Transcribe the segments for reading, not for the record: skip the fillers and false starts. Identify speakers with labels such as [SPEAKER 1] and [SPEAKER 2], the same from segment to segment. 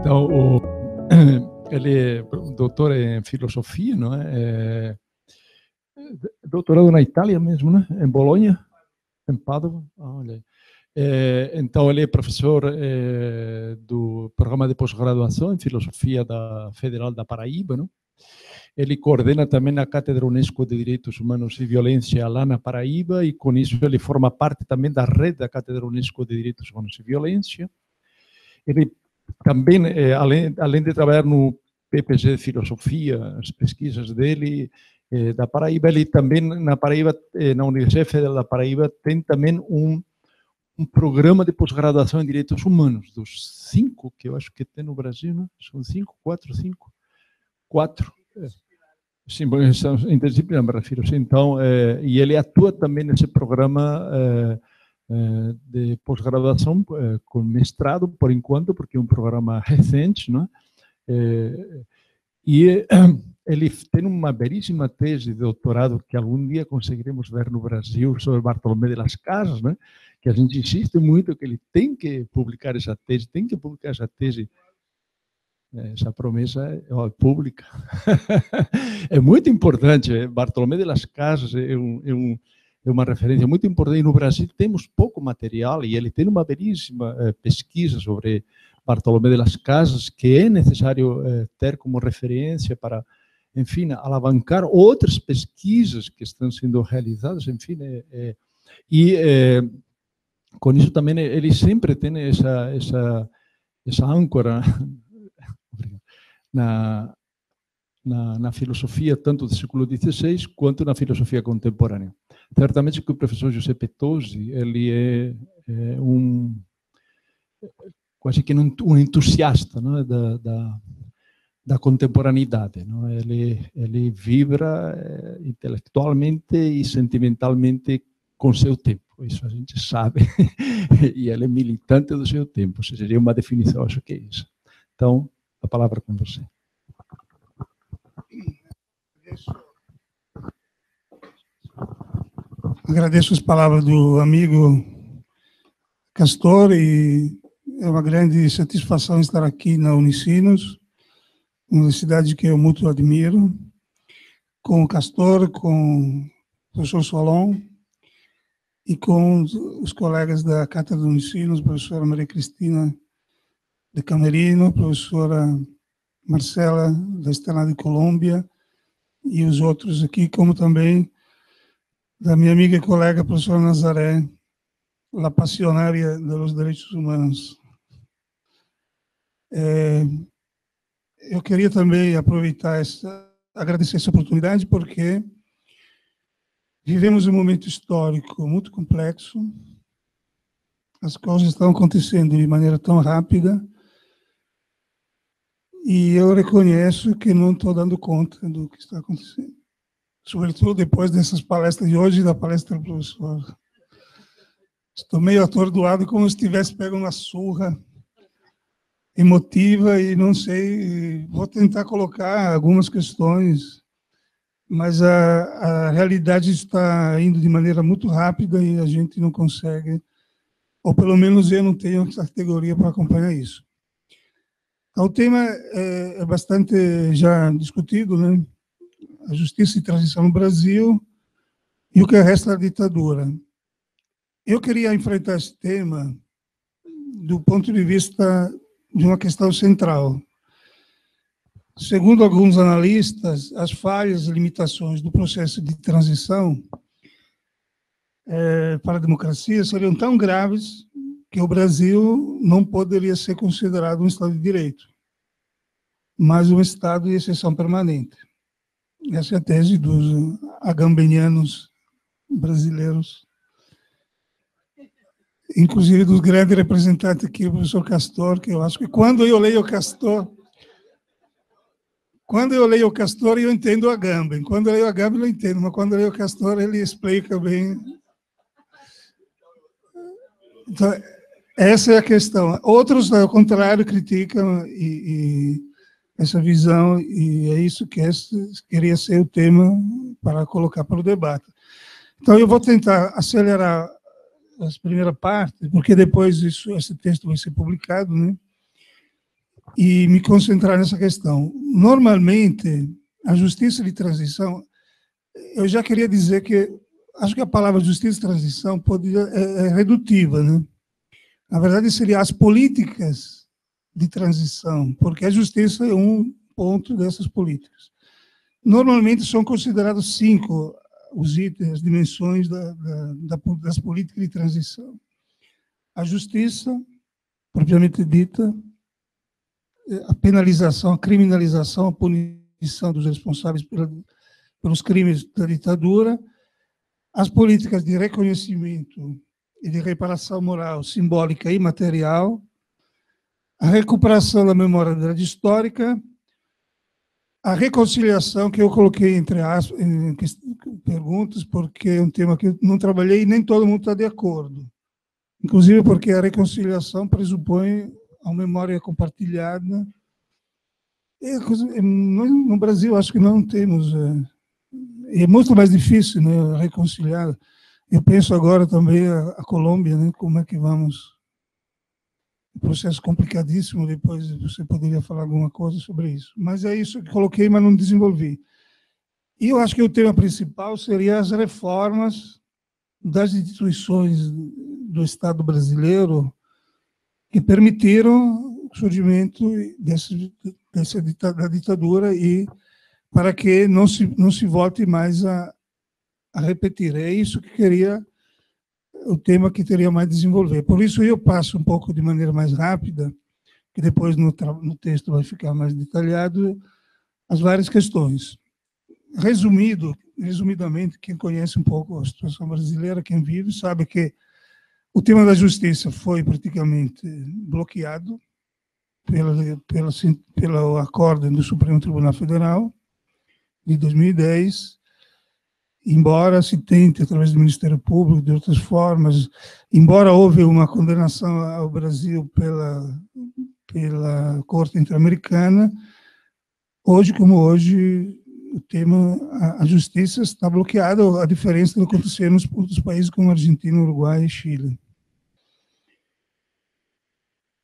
[SPEAKER 1] Então, ele é doutor em filosofia, não é? Doutorado na Itália mesmo, né? Em Bolonha, em Padova. Olha aí. Então, ele é professor do programa de pós-graduação em filosofia da Federal da Paraíba, não? Ele coordena também a Cátedra Unesco de Direitos Humanos e Violência lá na Paraíba, e com isso ele forma parte também da rede da Cátedra Unesco de Direitos Humanos e Violência. Ele também, além de trabalhar no PPG de Filosofia, as pesquisas dele, da Paraíba, ele também, na Paraíba, na Universidade Federal da Paraíba, tem também um programa de pós-graduação em Direitos Humanos, dos 5 que eu acho que tem no Brasil, né? São 5, 4, 5? 4. Sim, interdisciplinar, me refiro. Então, e ele atua também nesse programa de pós-graduação com mestrado, por enquanto, porque é um programa recente, não é? E ele tem uma belíssima tese de doutorado que algum dia conseguiremos ver no Brasil sobre Bartolomé de las Casas, né? Que a gente insiste muito que ele tem que publicar essa tese, essa promessa é pública. É muito importante. Bartolomé de las Casas é uma referência muito importante. E no Brasil temos pouco material, e ele tem uma belíssima pesquisa sobre Bartolomé de las Casas, que é necessário ter como referência para, enfim, alavancar outras pesquisas que estão sendo realizadas, enfim. Com isso também ele sempre tem essa âncora na filosofia, tanto do século XVI quanto na filosofia contemporânea. Certamente que o professor Giuseppe Tosi, ele é quase que um entusiasta, não é? da contemporaneidade. Não é? Ele vibra intelectualmente e sentimentalmente com seu tempo. Isso a gente sabe. E ele é militante do seu tempo. Seria uma definição, acho que é isso. Então, a palavra com você.
[SPEAKER 2] Agradeço as palavras do amigo Castor, e é uma grande satisfação estar aqui na Unicinos, universidade que eu muito admiro, com o Castor, com o professor Solon e com os colegas da Cátedra do Unicinos, professora Maria Cristina de Camerino, professora Marcela da Estela de Colômbia e os outros aqui, como também da minha amiga e colega professora Nazaré, la passionária dos direitos humanos. Eu queria também aproveitar agradecer essa oportunidade, porque vivemos um momento histórico muito complexo, as coisas estão acontecendo de maneira tão rápida, e eu reconheço que não estou dando conta do que está acontecendo. Sobretudo depois dessas palestras de hoje e da palestra do professor. Estou meio atordoado, como se estivesse pego uma surra emotiva, e não sei, vou tentar colocar algumas questões, mas a realidade está indo de maneira muito rápida e a gente não consegue, ou pelo menos eu não tenho essa categoria para acompanhar isso. Então, o tema é bastante já discutido, né? A justiça e transição no Brasil e o que resta da ditadura. Eu queria enfrentar esse tema do ponto de vista de uma questão central. Segundo alguns analistas, as falhas e limitações do processo de transição para a democracia seriam tão graves que o Brasil não poderia ser considerado um Estado de Direito, mas um Estado de exceção permanente. Essa é a tese dos agambenianos brasileiros, inclusive dos grandes representantes aqui, o professor Castor, que eu acho que quando eu leio o Castor, eu entendo o Agamben. Quando eu leio o Agamben, eu não entendo, mas quando eu leio o Castor, ele explica bem. Então, essa é a questão. Outros, ao contrário, criticam essa visão, e é isso que queria ser o tema para colocar para o debate. Então, eu vou tentar acelerar as primeiras partes, porque depois esse texto vai ser publicado, né? e me concentrar nessa questão. Normalmente, a justiça de transição, eu já queria dizer que acho que a palavra justiça de transição é redutiva, né? Na verdade, seria as políticas de transição, porque a justiça é um ponto dessas políticas. Normalmente são considerados 5 os itens, as dimensões das políticas de transição. A justiça, propriamente dita, a penalização, a criminalização, a punição dos responsáveis pelos crimes da ditadura, as políticas de reconhecimento e de reparação moral, simbólica e material, a recuperação da memória da verdade histórica, a reconciliação, que eu coloquei entre aspas, em perguntas, porque é um tema que eu não trabalhei e nem todo mundo está de acordo. Inclusive porque a reconciliação pressupõe a memória compartilhada. No Brasil, acho que não temos. É muito mais difícil, né, reconciliar. Eu penso agora também a Colômbia, né, como é que vamos. Um processo complicadíssimo, depois você poderia falar alguma coisa sobre isso. Mas é isso que coloquei, mas não desenvolvi. E eu acho que o tema principal seria as reformas das instituições do Estado brasileiro que permitiram o surgimento da ditadura e para que não se volte mais a repetir. É isso que queria, o tema que teria mais desenvolver. Por isso eu passo um pouco de maneira mais rápida, que depois no texto vai ficar mais detalhado, as várias questões. Resumidamente, quem conhece um pouco a situação brasileira, quem vive, sabe que o tema da justiça foi praticamente bloqueado pelo acórdão do Supremo Tribunal Federal de 2010, embora se tente, através do Ministério Público, de outras formas, embora houve uma condenação ao Brasil pela Corte Interamericana, hoje como hoje, o tema, a justiça está bloqueada, a diferença do que aconteceu nos outros países como Argentina, Uruguai e Chile.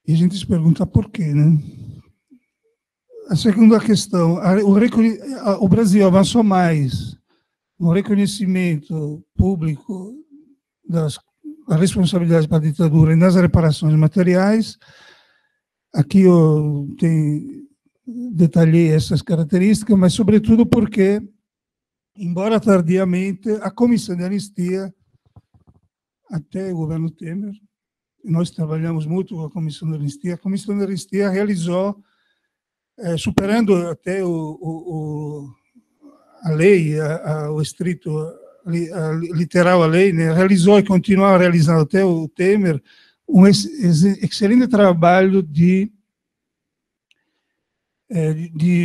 [SPEAKER 2] E a gente se pergunta por quê, né? A segunda questão, o Brasil avançou mais no reconhecimento público das responsabilidades para a ditadura e nas reparações materiais. Aqui eu detalhei essas características, mas sobretudo porque, embora tardiamente, a Comissão de Anistia, até o governo Temer, nós trabalhamos muito com a Comissão de Anistia realizou, superando até a lei, o estrito, literal a lei, né, realizou e continua realizando até o Temer um excelente trabalho de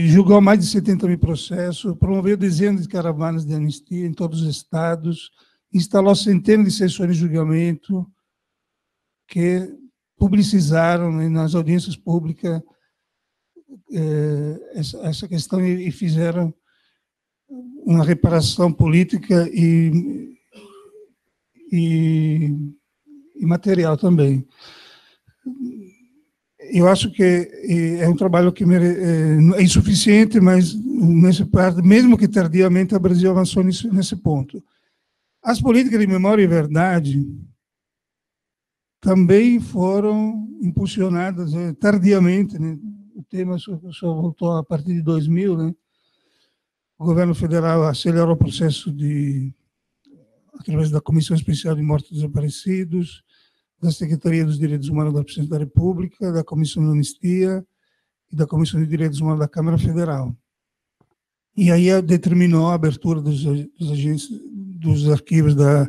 [SPEAKER 2] julgar mais de 70 mil processos, promoveu dezenas de caravanas de anistia em todos os estados, instalou centenas de sessões de julgamento que publicizaram, né, nas audiências públicas essa questão e fizeram uma reparação política e material também. Eu acho que é um trabalho que é insuficiente, mas nessa parte, mesmo que tardiamente, o Brasil avançou nesse ponto. As políticas de memória e verdade também foram impulsionadas tardiamente, né? O tema só voltou a partir de 2000, né? O governo federal acelerou o processo através da Comissão Especial de Mortos e Desaparecidos, da Secretaria dos Direitos Humanos da Presidência da República, da Comissão de Anistia e da Comissão de Direitos Humanos da Câmara Federal. E aí determinou a abertura dos arquivos da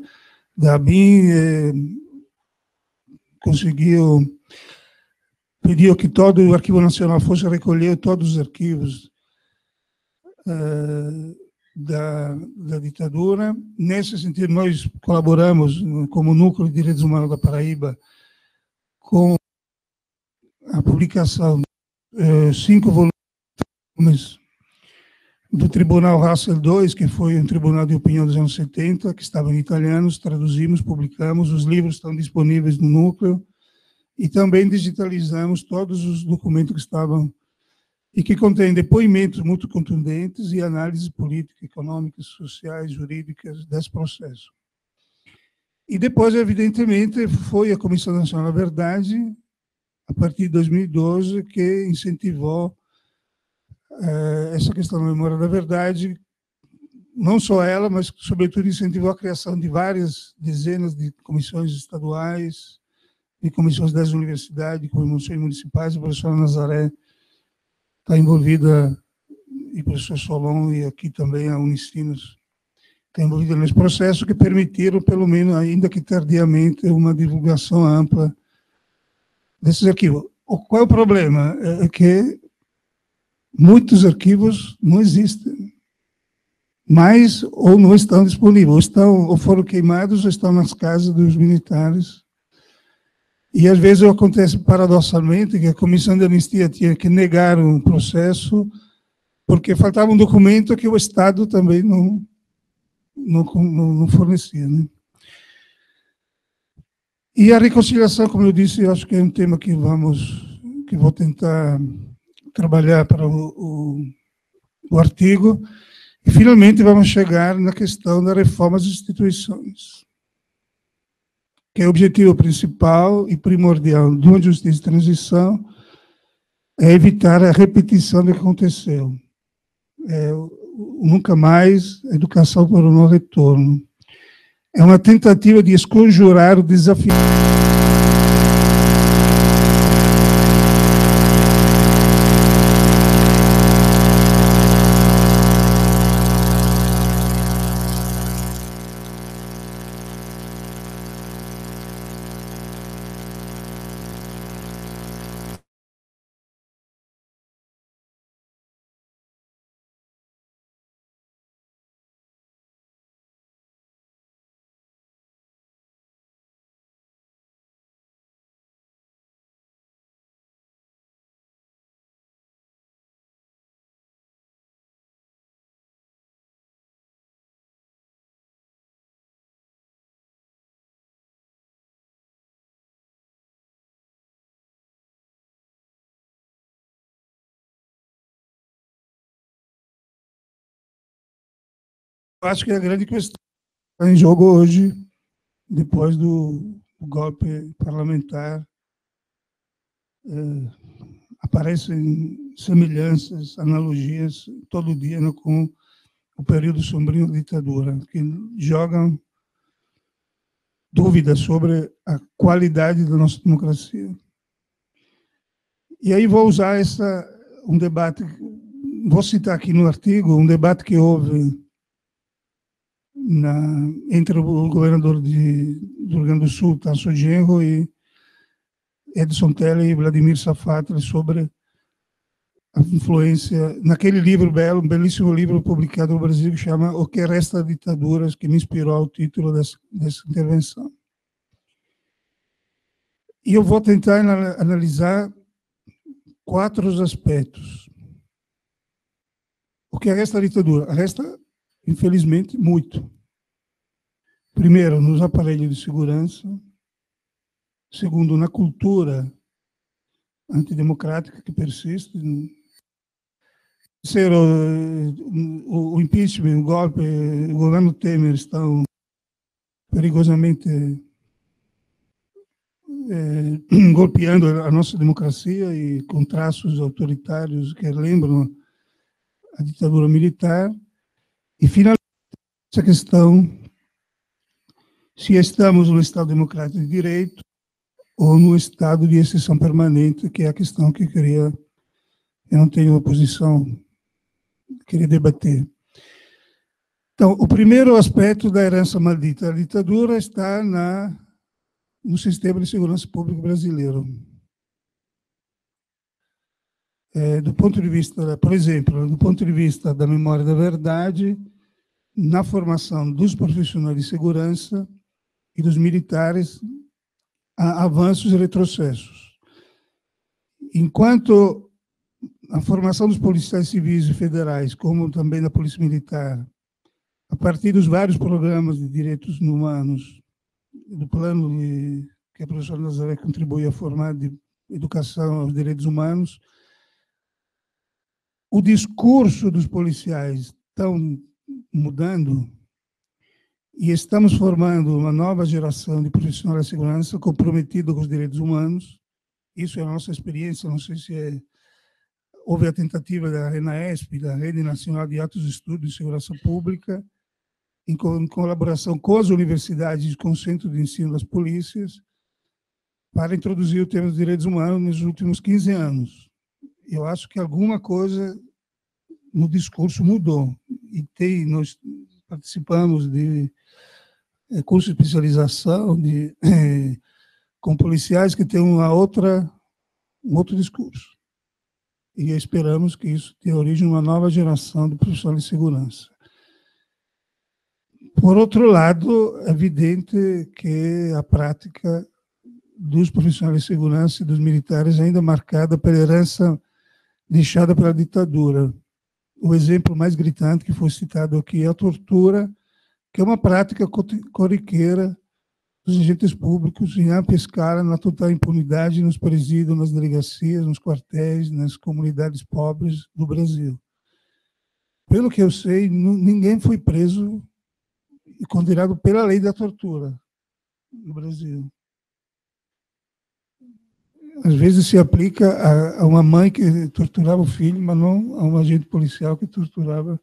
[SPEAKER 2] ABIN, pediu que todo o Arquivo Nacional fosse recolher todos os arquivos da ditadura. Nesse sentido, nós colaboramos como Núcleo de Direitos Humanos da Paraíba com a publicação de 5 volumes do Tribunal Russell II, que foi um tribunal de opinião dos anos 70, que estava em italiano, traduzimos, publicamos, os livros estão disponíveis no Núcleo, E também digitalizamos todos os documentos que estavam e que contêm depoimentos muito contundentes e análises políticas, econômicas, sociais, jurídicas desse processo. E depois, evidentemente, foi a Comissão Nacional da Verdade, a partir de 2012, que incentivou essa questão da memória da verdade, não só ela, mas, sobretudo, incentivou a criação de várias dezenas de comissões estaduais, de comissões das universidades, de comissões municipais. A professora Nazaré está envolvida, e o professor Solon, e aqui também a Unicinos, está envolvida nesse processo, que permitiram, pelo menos, ainda que tardiamente, uma divulgação ampla desses arquivos. Qual é o problema? É que muitos arquivos não existem, mas ou não estão disponíveis, ou foram queimados, ou estão nas casas dos militares. E, às vezes, acontece paradoxalmente que a Comissão de Anistia tinha que negar um processo porque faltava um documento que o Estado também não fornecia, né? E a reconciliação, como eu disse, eu acho que é um tema que vou tentar trabalhar para o artigo. E, finalmente, vamos chegar na questão da reforma das instituições, que é o objetivo principal e primordial de uma justiça de transição, é evitar a repetição do que aconteceu. Nunca mais educação para o não retorno. É uma tentativa de esconjurar o desafio. Eu acho que a grande questão que está em jogo hoje, depois do golpe parlamentar, aparecem semelhanças, analogias, todo dia, né, com o período sombrio da ditadura, que jogam dúvidas sobre a qualidade da nossa democracia. E aí vou usar um debate, vou citar aqui no artigo, um debate que houve entre o governador do Rio Grande do Sul, Tarso Genro, e Edson Teller e Vladimir Safatli sobre a influência, naquele livro belo, um belíssimo livro publicado no Brasil, que chama O que Resta da Ditadura, que me inspirou ao título dessa intervenção. E eu vou tentar analisar 4 aspectos. O que resta da ditadura? Resta, infelizmente, muito. Primeiro, nos aparelhos de segurança. Segundo, na cultura antidemocrática que persiste. Terceiro, o impeachment, o golpe, o governo Temer estão perigosamente golpeando a nossa democracia e com traços autoritários que lembram a ditadura militar. E, finalmente, essa questão, se estamos no Estado Democrático de Direito ou no estado de exceção permanente, que é a questão que eu não tenho oposição, queria debater. Então, o primeiro aspecto da herança maldita da ditadura está no sistema de segurança pública brasileiro. Do ponto de vista, por exemplo, do ponto de vista da memória da verdade, na formação dos profissionais de segurança e dos militares, há avanços e retrocessos. Enquanto a formação dos policiais civis e federais, como também da Polícia Militar, a partir dos vários programas de direitos humanos, do plano que a professora Nazaré contribui a formar de educação aos direitos humanos, o discurso dos policiais está mudando e estamos formando uma nova geração de profissionais de segurança comprometida com os direitos humanos. Isso é a nossa experiência, não sei se houve a tentativa da RENAESP, da Rede Nacional de Altos Estudos de Segurança Pública, em colaboração com as universidades e com o Centro de Ensino das Polícias, para introduzir o tema dos direitos humanos nos últimos 15 anos. Eu acho que alguma coisa no discurso mudou. E nós participamos de curso de especialização com policiais que têm um outro discurso. E esperamos que isso tenha origem em uma nova geração de profissionais de segurança. Por outro lado, é evidente que a prática dos profissionais de segurança e dos militares ainda marcada pela herança deixada pela ditadura. O exemplo mais gritante que foi citado aqui é a tortura, que é uma prática corriqueira dos agentes públicos em ampla escala, na total impunidade, nos presídios, nas delegacias, nos quartéis, nas comunidades pobres do Brasil. Pelo que eu sei, ninguém foi preso e condenado pela lei da tortura no Brasil. Às vezes se aplica a uma mãe que torturava o filho, mas não a um agente policial que torturava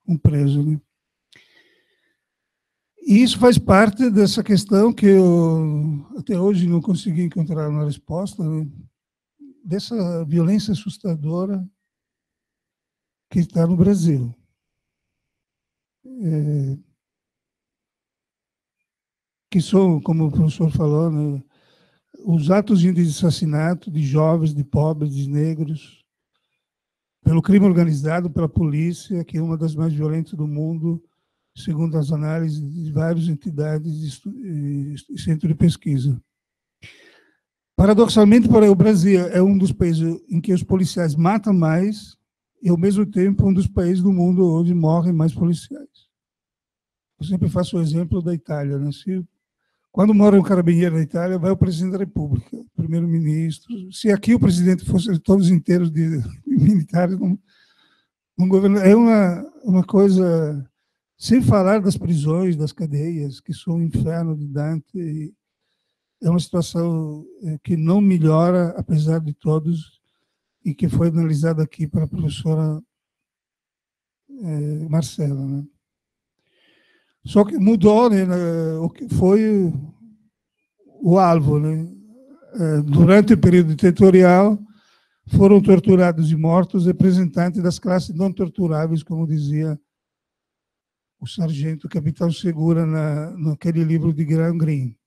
[SPEAKER 2] um preso, né? E isso faz parte dessa questão que eu até hoje não consegui encontrar uma resposta, né? Dessa violência assustadora que está no Brasil. Que são, como o professor falou, né, os atos de assassinato de jovens, de pobres, de negros, pelo crime organizado, pela polícia, que é uma das mais violentas do mundo, segundo as análises de várias entidades e centros de pesquisa. Paradoxalmente, porém, o Brasil é um dos países em que os policiais matam mais e, ao mesmo tempo, um dos países do mundo onde morrem mais policiais. Eu sempre faço o exemplo da Itália, né? Quando mora um carabinieri na Itália, vai o presidente da República, o primeiro-ministro. Se aqui o presidente fosse todos inteiros de militares, não governa. É uma coisa, sem falar das prisões, das cadeias, que são um inferno de Dante. É uma situação que não melhora, apesar de todos, e que foi analisada aqui pela professora Marcela, né? Só que mudou, né, o que foi o alvo, né? Durante o período ditatorial, foram torturados e mortos representantes das classes não torturáveis, como dizia o sargento Capitão Segura naquele livro de Graham Greene.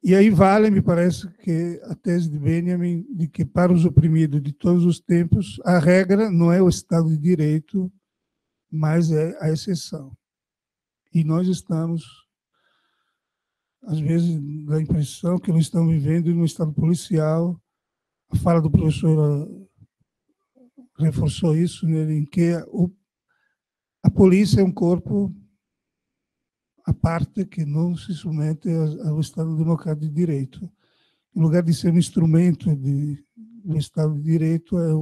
[SPEAKER 2] E aí vale, me parece, que a tese de Benjamin, de que para os oprimidos de todos os tempos, a regra não é o Estado de Direito, mas é a exceção. E nós estamos, às vezes, dá a impressão que nós estamos vivendo num Estado policial. A fala do professor reforçou isso, né, em que a polícia é um corpo à parte que não se submete ao Estado Democrático de Direito. Em lugar de ser um instrumento do Estado de Direito, é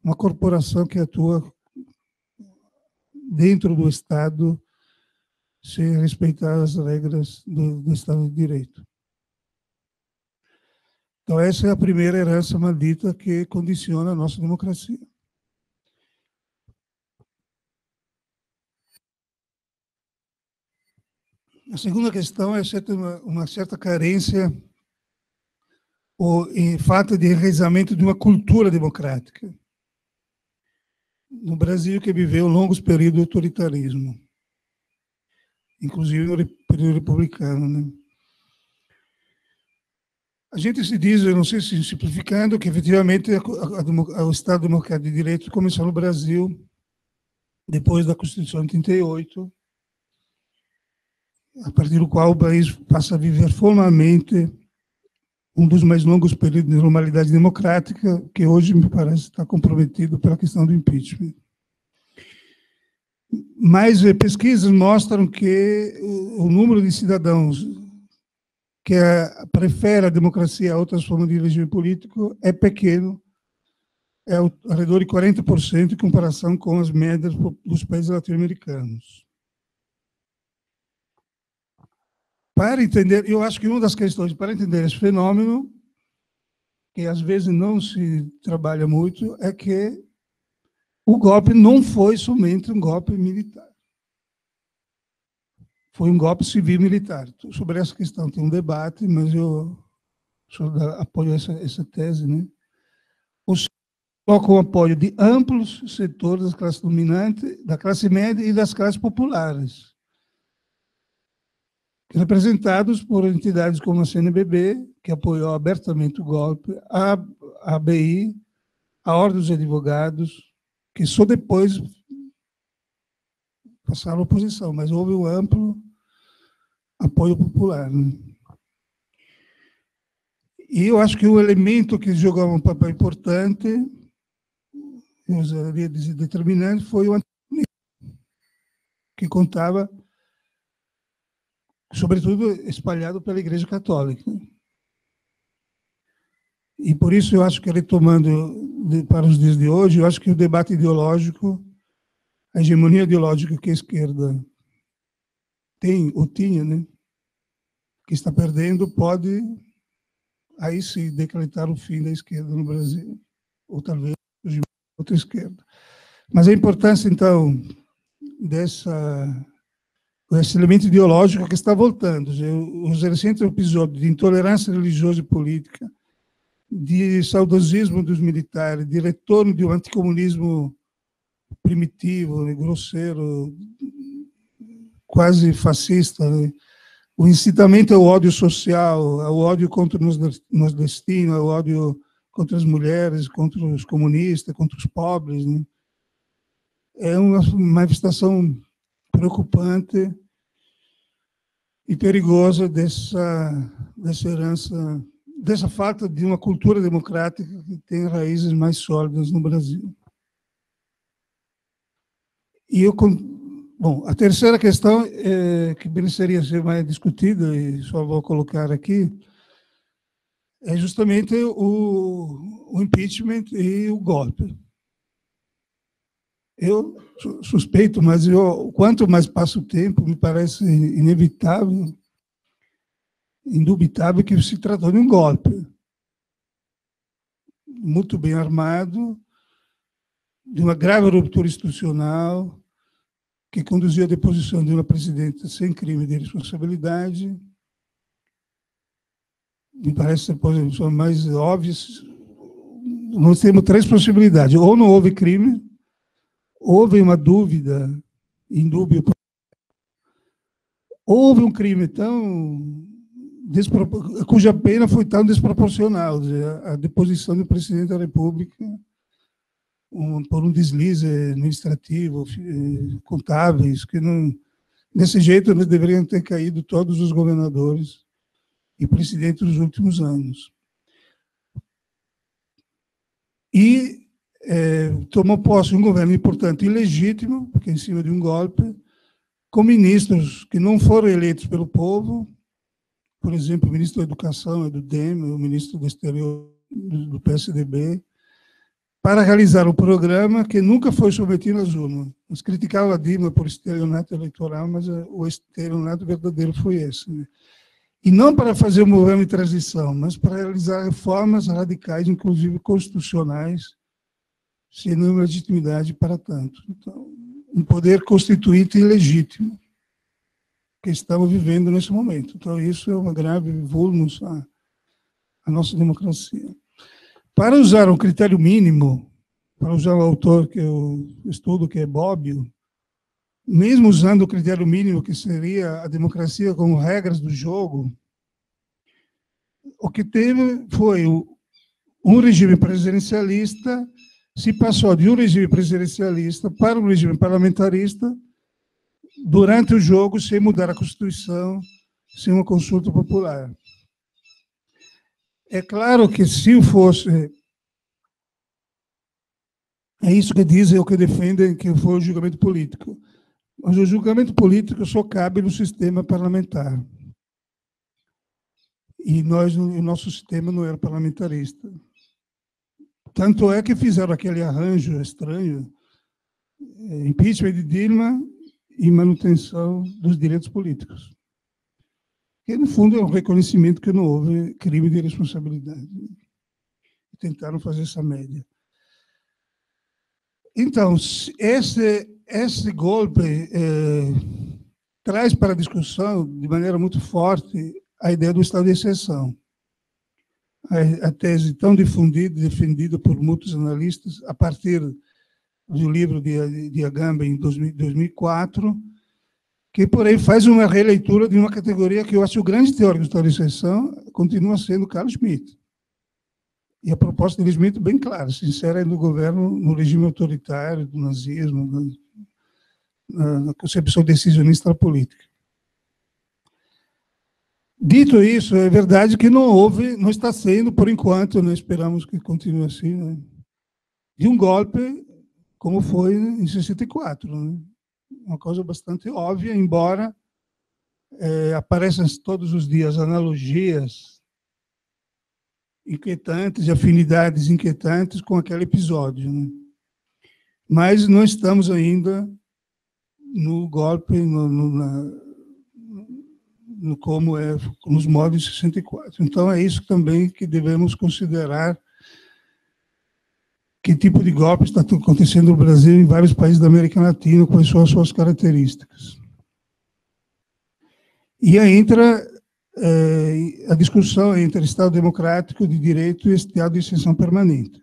[SPEAKER 2] uma corporação que atua dentro do Estado, sem respeitar as regras do Estado de Direito. Então, essa é a primeira herança maldita que condiciona a nossa democracia. A segunda questão é uma certa carência ou em fato de enraizamento de uma cultura democrática no Brasil, que viveu longos períodos de autoritarismo, inclusive no período republicano, né? A gente se diz, eu não sei se simplificando, que efetivamente o Estado Democrático de Direito começou no Brasil depois da Constituição de 88, a partir do qual o país passa a viver formalmente um dos mais longos períodos de normalidade democrática, que hoje me parece estar comprometido pela questão do impeachment. Mas pesquisas mostram que o número de cidadãos que prefere a democracia a outras formas de regime político, é pequeno, é ao redor de 40% em comparação com as médias dos países latino-americanos. Para entender, eu acho que uma das questões para entender esse fenômeno, que às vezes não se trabalha muito, é que o golpe não foi somente um golpe militar. Foi um golpe civil-militar. Sobre essa questão tem um debate, mas eu apoio essa tese, né? Com o apoio de amplos setores da classe dominante, da classe média e das classes populares, representados por entidades como a CNBB, que apoiou abertamente o golpe, a ABI, a Ordem dos Advogados, que só depois passaram a oposição, mas houve um amplo apoio popular, né? E eu acho que o elemento que jogou um papel importante, eu usaria dizer determinante, foi o anticomunismo, que contava, sobretudo, espalhado pela Igreja Católica. E por isso eu acho que, retomando para os dias de hoje, eu acho que o debate ideológico, a hegemonia ideológica que a esquerda tem, ou tinha, né, que está perdendo, pode aí se decretar o fim da esquerda no Brasil, ou talvez outra esquerda. Mas a importância, então, desse elemento ideológico que está voltando. Os recentes episódios de intolerância religiosa e política, de saudosismo dos militares, de retorno de um anticomunismo primitivo, grosseiro, quase fascista, né? O incitamento ao ódio social, ao ódio contra o nordestino, ao ódio contra as mulheres, contra os comunistas, contra os pobres, né? É uma manifestação preocupante e perigosa dessa herança, dessa falta de uma cultura democrática que tem raízes mais sólidas no Brasil. E bom, a terceira questão, que mereceria ser mais discutida, e só vou colocar aqui, é justamente o impeachment e o golpe. Eu suspeito, mas quanto mais passa o tempo, me parece inevitável, indubitável, que se tratou de um golpe muito bem armado, de uma grave ruptura institucional, que conduziu à deposição de uma presidenta sem crime de responsabilidade. Me parece a posição mais óbvia. Nós temos três possibilidades: ou não houve crime, houve uma dúvida, indúbio, houve um crime cuja pena foi tão desproporcional, a deposição do presidente da República por um deslize administrativo, contábeis, que não, desse jeito eles deveriam ter caído todos os governadores e presidentes dos últimos anos. E tomou posse um governo importante e legítimo, porque em cima de um golpe, com ministros que não foram eleitos pelo povo, por exemplo, o ministro da Educação é do DEM, o ministro do Exterior do PSDB, para realizar um programa que nunca foi submetido às urnas. Nós criticávamos a Dilma por estelionato eleitoral, mas o estelionato verdadeiro foi esse, né? E não para fazer um governo de transição, mas para realizar reformas radicais, inclusive constitucionais, sem nenhuma legitimidade para tanto. Então, um poder constituinte ilegítimo que estamos vivendo nesse momento. Então, isso é uma grave vulnus à nossa democracia. Para usar um critério mínimo, para usar o autor que eu estudo, que é Bobbio, mesmo usando o critério mínimo, que seria a democracia como regras do jogo, o que teve foi um regime presidencialista, se passou de um regime presidencialista para um regime parlamentarista durante o jogo, sem mudar a Constituição, sem uma consulta popular. É claro que se fosse... É isso que dizem, o que defendem, que foi o julgamento político. Mas o julgamento político só cabe no sistema parlamentar. E o nosso sistema não era parlamentarista. Tanto é que fizeram aquele arranjo estranho, impeachment de Dilma e manutenção dos direitos políticos. Que, no fundo, é um reconhecimento que não houve crime de responsabilidade. Tentaram fazer essa média. Então, esse golpe traz para a discussão, de maneira muito forte, a ideia do estado de exceção. A tese tão difundida e defendida por muitos analistas, a partir do livro de Agamben, em 2004, que, porém, faz uma releitura de uma categoria que eu acho que o grande teórico do estado de exceção continua sendo Carl Schmitt. E a proposta de Schmitt bem clara, se insere no governo, no regime autoritário, do nazismo, na concepção decisionista da política. Dito isso, é verdade que não está sendo, por enquanto, nós esperamos que continue assim, né, de um golpe como foi em 64. Né? Uma coisa bastante óbvia, embora apareçam todos os dias analogias inquietantes, de afinidades inquietantes com aquele episódio. Né? Mas não estamos ainda no golpe, como é nos modos de 64. Então, é isso também que devemos considerar, que tipo de golpe está acontecendo no Brasil e em vários países da América Latina, quais são as suas características. E aí entra a discussão entre Estado democrático de direito e Estado de exceção permanente.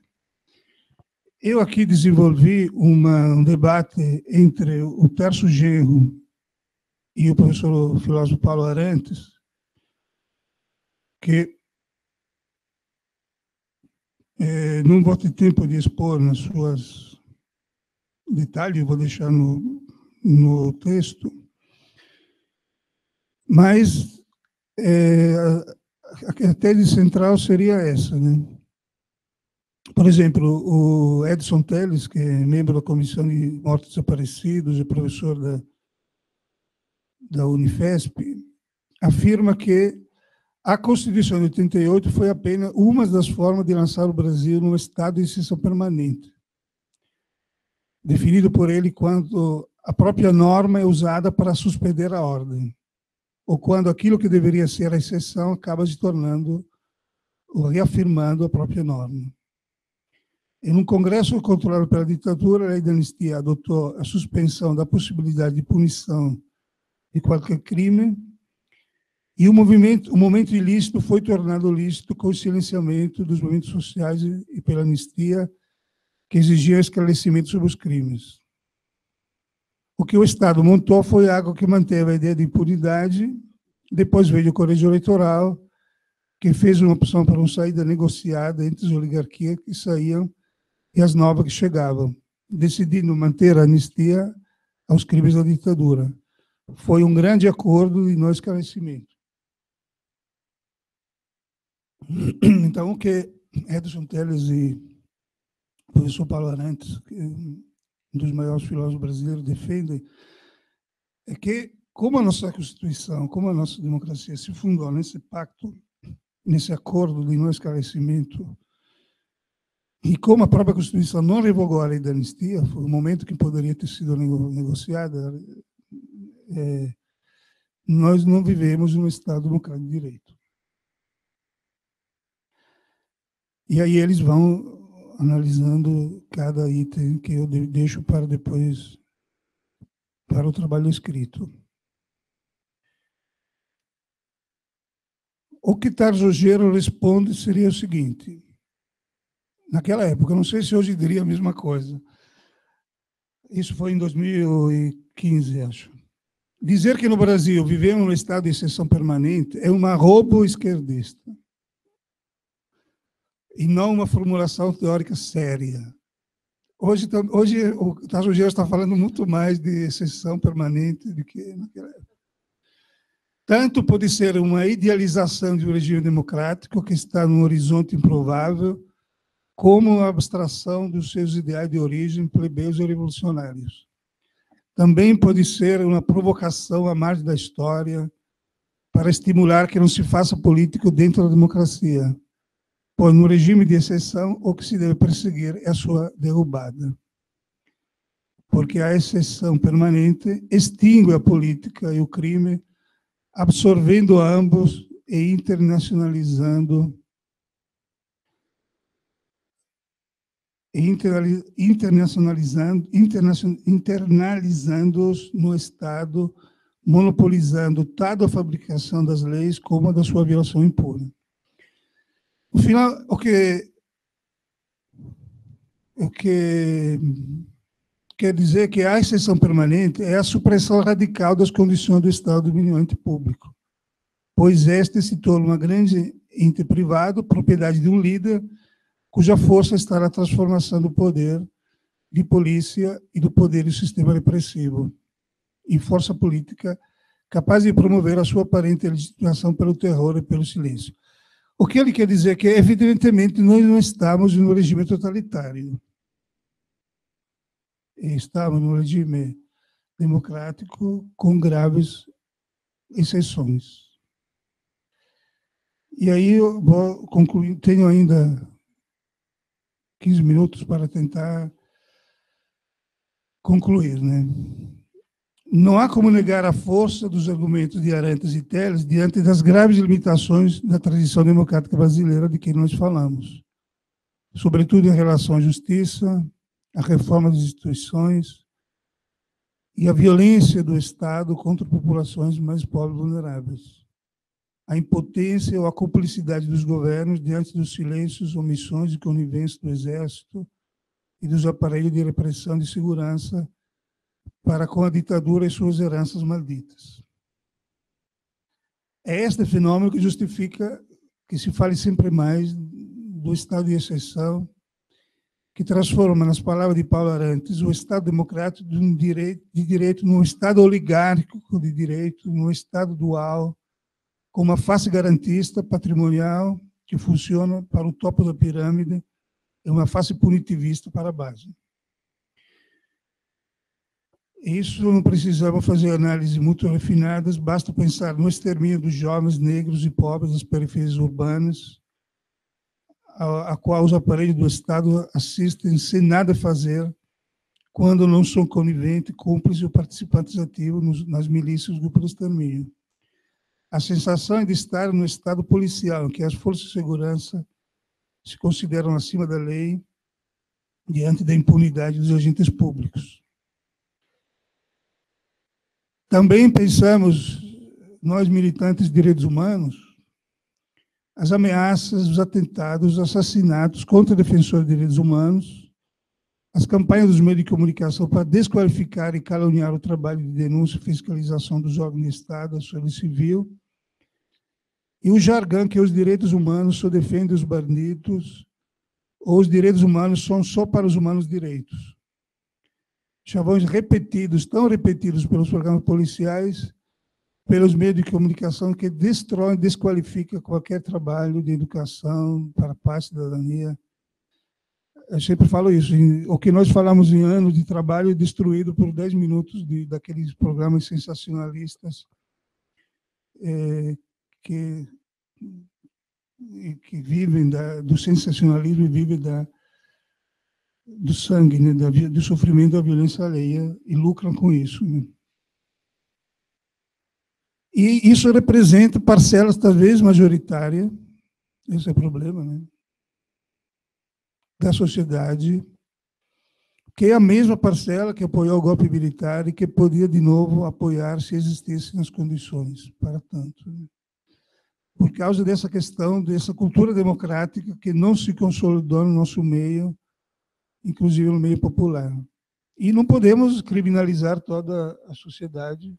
[SPEAKER 2] Eu aqui desenvolvi um debate entre o Tércio Genro e o professor o filósofo Paulo Arantes, que não vou ter tempo de expor nas suas detalhes, vou deixar no texto, mas a tese central seria essa, né? Por exemplo, o Edson Telles, que é membro da Comissão de Mortos Desaparecidos e professor da Unifesp, afirma que a Constituição de 88 foi apenas uma das formas de lançar o Brasil num estado de exceção permanente, definido por ele quando a própria norma é usada para suspender a ordem, ou quando aquilo que deveria ser a exceção acaba se tornando ou reafirmando a própria norma. Em um congresso controlado pela ditadura, a lei da anistia adotou a suspensão da possibilidade de punição de qualquer crime, e o momento ilícito foi tornado lícito com o silenciamento dos movimentos sociais e pela anistia, que exigiam esclarecimento sobre os crimes. O que o Estado montou foi algo que manteve a ideia de impunidade. Depois veio o colégio eleitoral, que fez uma opção para uma saída negociada entre as oligarquias que saíam e as novas que chegavam, decidindo manter a anistia aos crimes da ditadura. Foi um grande acordo e não esclarecimento. Então, o que Edson Telles e o professor Paulo Arantes, que é um dos maiores filósofos brasileiros, defendem, é que, como a nossa Constituição, como a nossa democracia se fundou nesse pacto, nesse acordo de não esclarecimento, e como a própria Constituição não revogou a lei da anistia, foi um momento que poderia ter sido negociada, nós não vivemos num Estado democrático de direito. E aí eles vão analisando cada item que eu deixo para depois, para o trabalho escrito. O que Tarso Genro responde seria o seguinte: naquela época, não sei se hoje diria a mesma coisa, isso foi em 2015, acho. Dizer que no Brasil vivemos num estado de exceção permanente é uma roubo esquerdista e não uma formulação teórica séria. Hoje o Tarso Genro está falando muito mais de exceção permanente do que naquela época. Tanto pode ser uma idealização de um regime democrático que está num horizonte improvável, como a abstração dos seus ideais de origem plebeus e revolucionários. Também pode ser uma provocação à margem da história, para estimular que não se faça político dentro da democracia, pois no regime de exceção o que se deve perseguir é a sua derrubada. Porque a exceção permanente extingue a política e o crime, absorvendo ambos e internalizando-os no Estado, monopolizando tanto a fabricação das leis como a da sua violação impune. No final, o que quer dizer que a exceção permanente é a supressão radical das condições do Estado dominante público, pois este se torna uma grande ente privado, propriedade de um líder, cuja força está na transformação do poder de polícia e do poder do sistema repressivo em força política capaz de promover a sua aparente legitimação pelo terror e pelo silêncio. O que ele quer dizer é que, evidentemente, nós não estamos no regime totalitário. Estamos no regime democrático com graves exceções. E aí eu vou concluir, tenho ainda 15 minutos para tentar concluir, né? Não há como negar a força dos argumentos de Arantes e Telles diante das graves limitações da tradição democrática brasileira de que nós falamos, sobretudo em relação à justiça, à reforma das instituições e à violência do Estado contra populações mais pobres e vulneráveis. A impotência ou a cumplicidade dos governos diante dos silêncios, omissões e conivência do Exército e dos aparelhos de repressão e de segurança para com a ditadura e suas heranças malditas. É este fenômeno que justifica que se fale sempre mais do estado de exceção, que transforma, nas palavras de Paulo Arantes, o Estado democrático de direito num Estado oligárquico de direito, num Estado dual, com uma face garantista, patrimonial, que funciona para o topo da pirâmide, e uma face punitivista para a base. Isso não precisamos fazer análises muito refinadas, basta pensar no extermínio dos jovens negros e pobres das periferias urbanas, a qual os aparelhos do Estado assistem sem nada fazer, quando não são coniventes, cúmplices ou participantes ativos nas milícias do grupo de extermínio. A sensação é de estar no Estado policial, em que as forças de segurança se consideram acima da lei diante da impunidade dos agentes públicos. Também pensamos, nós militantes de direitos humanos, as ameaças, os atentados, os assassinatos contra defensores de direitos humanos, as campanhas dos meios de comunicação para desqualificar e caluniar o trabalho de denúncia e fiscalização dos órgãos de Estado, a sociedade civil, e o jargão que os direitos humanos só defendem os bandidos, ou os direitos humanos são só para os humanos direitos. Chavões repetidos, tão repetidos pelos programas policiais, pelos meios de comunicação, que destroem, desqualificam qualquer trabalho de educação para a paz e cidadania. Eu sempre falo isso, o que nós falamos em anos de trabalho é destruído por 10 minutos daqueles programas sensacionalistas que vivem do sensacionalismo e vivem do sangue, né, do sofrimento da violência alheia e lucram com isso. Né? E isso representa parcelas, talvez, majoritárias, esse é o problema, né, da sociedade, que é a mesma parcela que apoiou o golpe militar e que podia, de novo, apoiar se existissem as condições para tanto. Né? Por causa dessa questão, dessa cultura democrática que não se consolidou no nosso meio, inclusive no meio popular. E não podemos criminalizar toda a sociedade.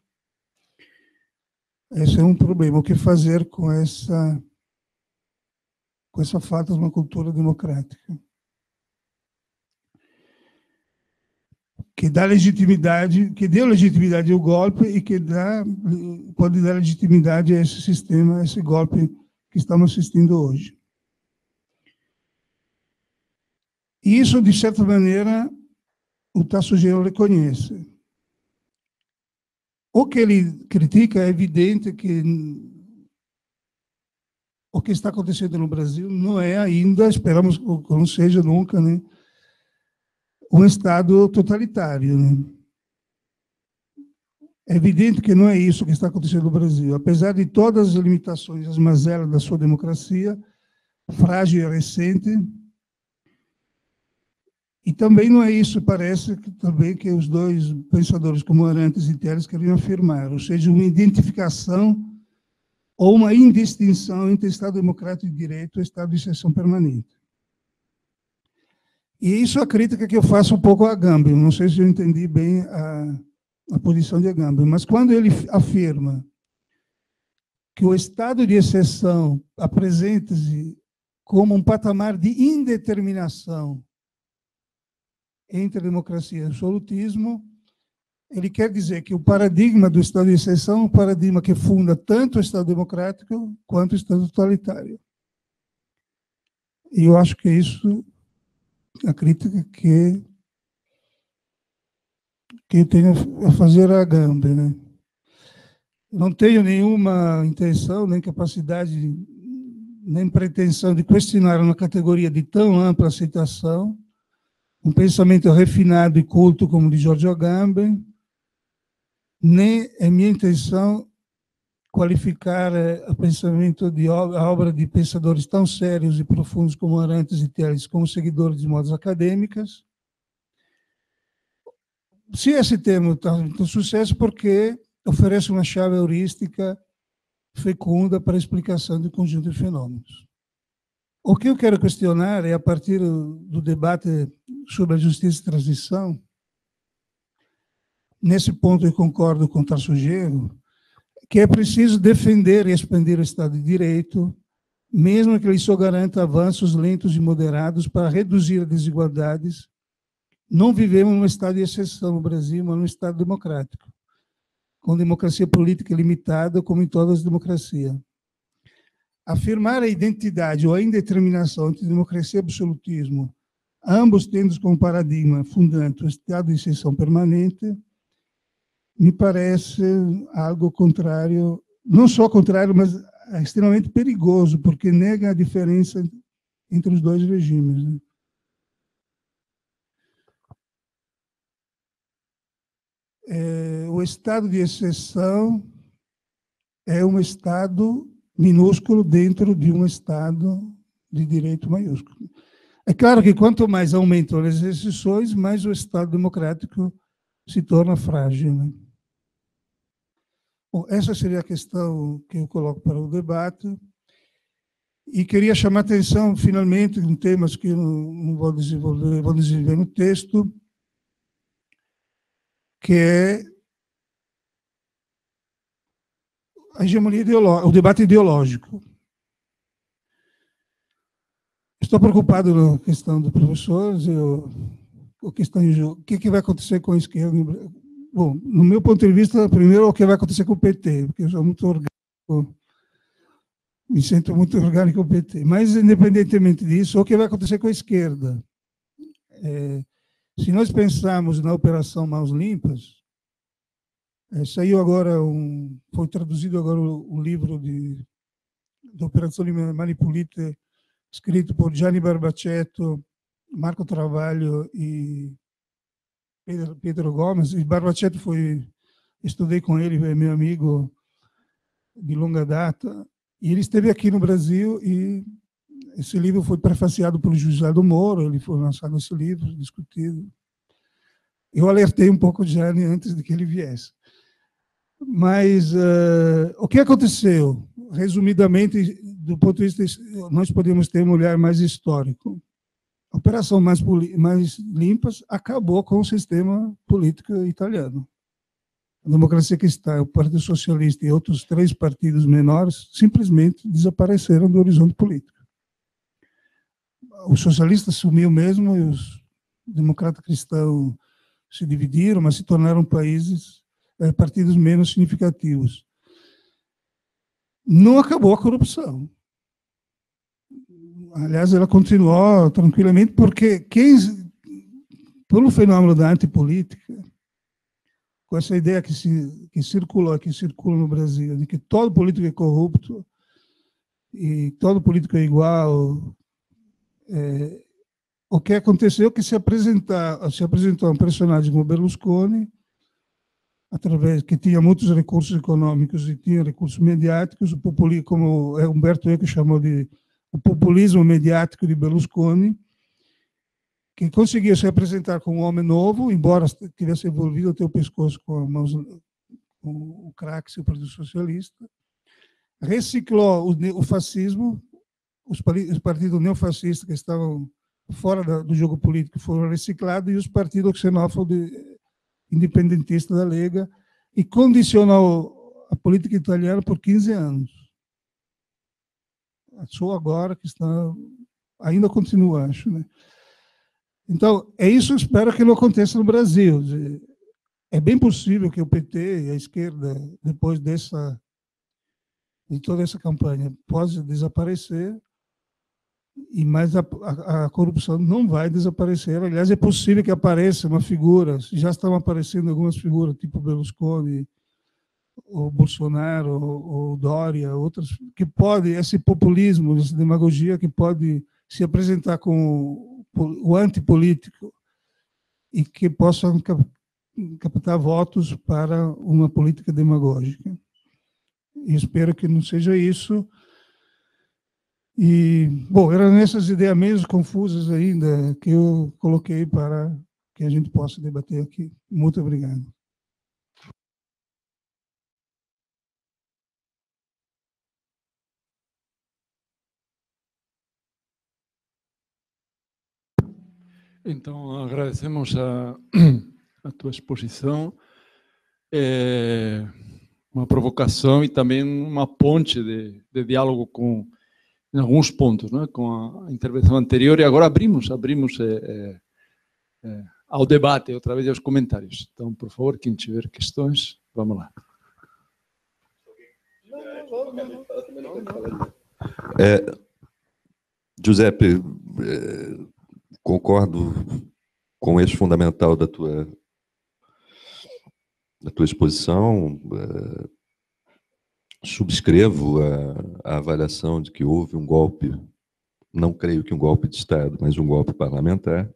[SPEAKER 2] Esse é um problema. O que fazer com essa falta de uma cultura democrática? Que dá legitimidade, que deu legitimidade ao golpe e que pode dar legitimidade a esse sistema, a esse golpe que estamos assistindo hoje. E isso, de certa maneira, o Tasso Gelo reconhece. O que ele critica é evidente que o que está acontecendo no Brasil não é ainda, esperamos que não seja nunca, né, um Estado totalitário. Né? É evidente que não é isso que está acontecendo no Brasil. Apesar de todas as limitações, as mazelas da sua democracia, frágil e recente, e também não é isso, parece que também que os dois pensadores como Arantes e Telles queriam afirmar, ou seja, uma identificação ou uma indistinção entre Estado democrático de direito e Estado de exceção permanente. E isso é a crítica que eu faço um pouco a Agamben, não sei se eu entendi bem a posição de Agamben, mas quando ele afirma que o estado de exceção apresenta-se como um patamar de indeterminação entre a democracia e o absolutismo, ele quer dizer que o paradigma do estado de exceção é um paradigma que funda tanto o estado democrático quanto o estado totalitário. E eu acho que isso é a crítica que eu tenho a fazer a Agamben, né? Não tenho nenhuma intenção, nem capacidade, nem pretensão de questionar uma categoria de tão ampla aceitação, um pensamento refinado e culto como o de George Agamben, nem é minha intenção qualificar o pensamento a obra de pensadores tão sérios e profundos como Arantes e Telles como seguidores de modas acadêmicas. Se esse termo está um sucesso, porque oferece uma chave heurística fecunda para a explicação do conjunto de fenômenos. O que eu quero questionar é, a partir do debate sobre a justiça de transição, nesse ponto eu concordo com o Tarso-Genro, que é preciso defender e expandir o Estado de Direito, mesmo que ele só garanta avanços lentos e moderados para reduzir as desigualdades. Não vivemos num estado de exceção no Brasil, mas num Estado democrático, com democracia política limitada, como em todas as democracias. Afirmar a identidade ou a indeterminação entre democracia e absolutismo, ambos tendo como paradigma fundante o estado de exceção permanente, me parece algo contrário, não só contrário, mas extremamente perigoso, porque nega a diferença entre os dois regimes. Né? O estado de exceção é um estado minúsculo dentro de um estado de direito maiúsculo. É claro que quanto mais aumentam as exceções, mais o estado democrático se torna frágil. Né? Bom, essa seria a questão que eu coloco para o debate. E queria chamar a atenção, finalmente, em temas que eu não vou desenvolver no texto, que é a hegemonia ideológica, o debate ideológico. Estou preocupado na questão dos professores, o que vai acontecer com a esquerda. Bom, no meu ponto de vista, primeiro, o que vai acontecer com o PT, porque eu sou muito orgânico, me sinto muito orgânico com o PT. Mas, independentemente disso, o que vai acontecer com a esquerda? Se nós pensarmos na Operação Mãos Limpas, saiu agora foi traduzido agora o livro da Operação Manipulite, escrito por Gianni Barbaccetto, Marco Travalho e Pedro Gomes. E Barbaccetto estudei com ele, é meu amigo de longa data, e ele esteve aqui no Brasil e esse livro foi prefaciado pelo Juizado Moro, ele foi lançado esse livro, discutido. Eu alertei um pouco o Gianni antes de que ele viesse. Mas o que aconteceu? Resumidamente, do ponto de vista, nós podemos ter um olhar mais histórico. A Operação Mais Limpas acabou com o sistema político italiano. A Democracia Cristã, o Partido Socialista e outros 3 partidos menores simplesmente desapareceram do horizonte político. Os socialistas sumiu mesmo e os democratas cristãos se dividiram, mas se tornaram partidos menos significativos. Não acabou a corrupção. Aliás, ela continuou tranquilamente, porque pelo fenômeno da antipolítica, com essa ideia que circula no Brasil, de que todo político é corrupto, e todo político é igual. O que aconteceu é que se apresentou um personagem como Berlusconi, através que tinha muitos recursos econômicos e tinha recursos mediáticos, o populismo, como Humberto Eco chamou de o populismo mediático de Berlusconi, que conseguia se apresentar como um homem novo, embora tivesse envolvido até o pescoço com o Craxi, o Partido Socialista, reciclou o fascismo, os partidos neofascistas que estavam fora do jogo político foram reciclados, e os partidos xenófobos independentistas da Lega, e condicionou a política italiana por 15 anos. Só agora que ainda continua, acho, né? Então, é isso, eu espero que não aconteça no Brasil. É bem possível que o PT e a esquerda, depois de toda essa campanha, possa desaparecer, mas a corrupção não vai desaparecer. Aliás, é possível que apareça uma figura, já estão aparecendo algumas figuras, tipo Berlusconi, ou Bolsonaro, ou Dória, outras, que pode, esse populismo, essa demagogia, que pode se apresentar com o antipolítico e que possam captar votos para uma política demagógica. E espero que não seja isso. E, bom, eram essas ideias mesmo confusas ainda que eu coloquei para que a gente possa debater aqui. Muito obrigado.
[SPEAKER 1] Então, agradecemos a tua exposição, uma provocação e também uma ponte de diálogo em alguns pontos, né, com a intervenção anterior, e agora abrimos ao debate, outra vez aos comentários. Então, por favor, quem tiver questões, vamos lá.
[SPEAKER 3] Giuseppe, concordo com o eixo fundamental da tua exposição, subscrevo a avaliação de que houve um golpe, não creio que um golpe de Estado, mas um golpe parlamentar,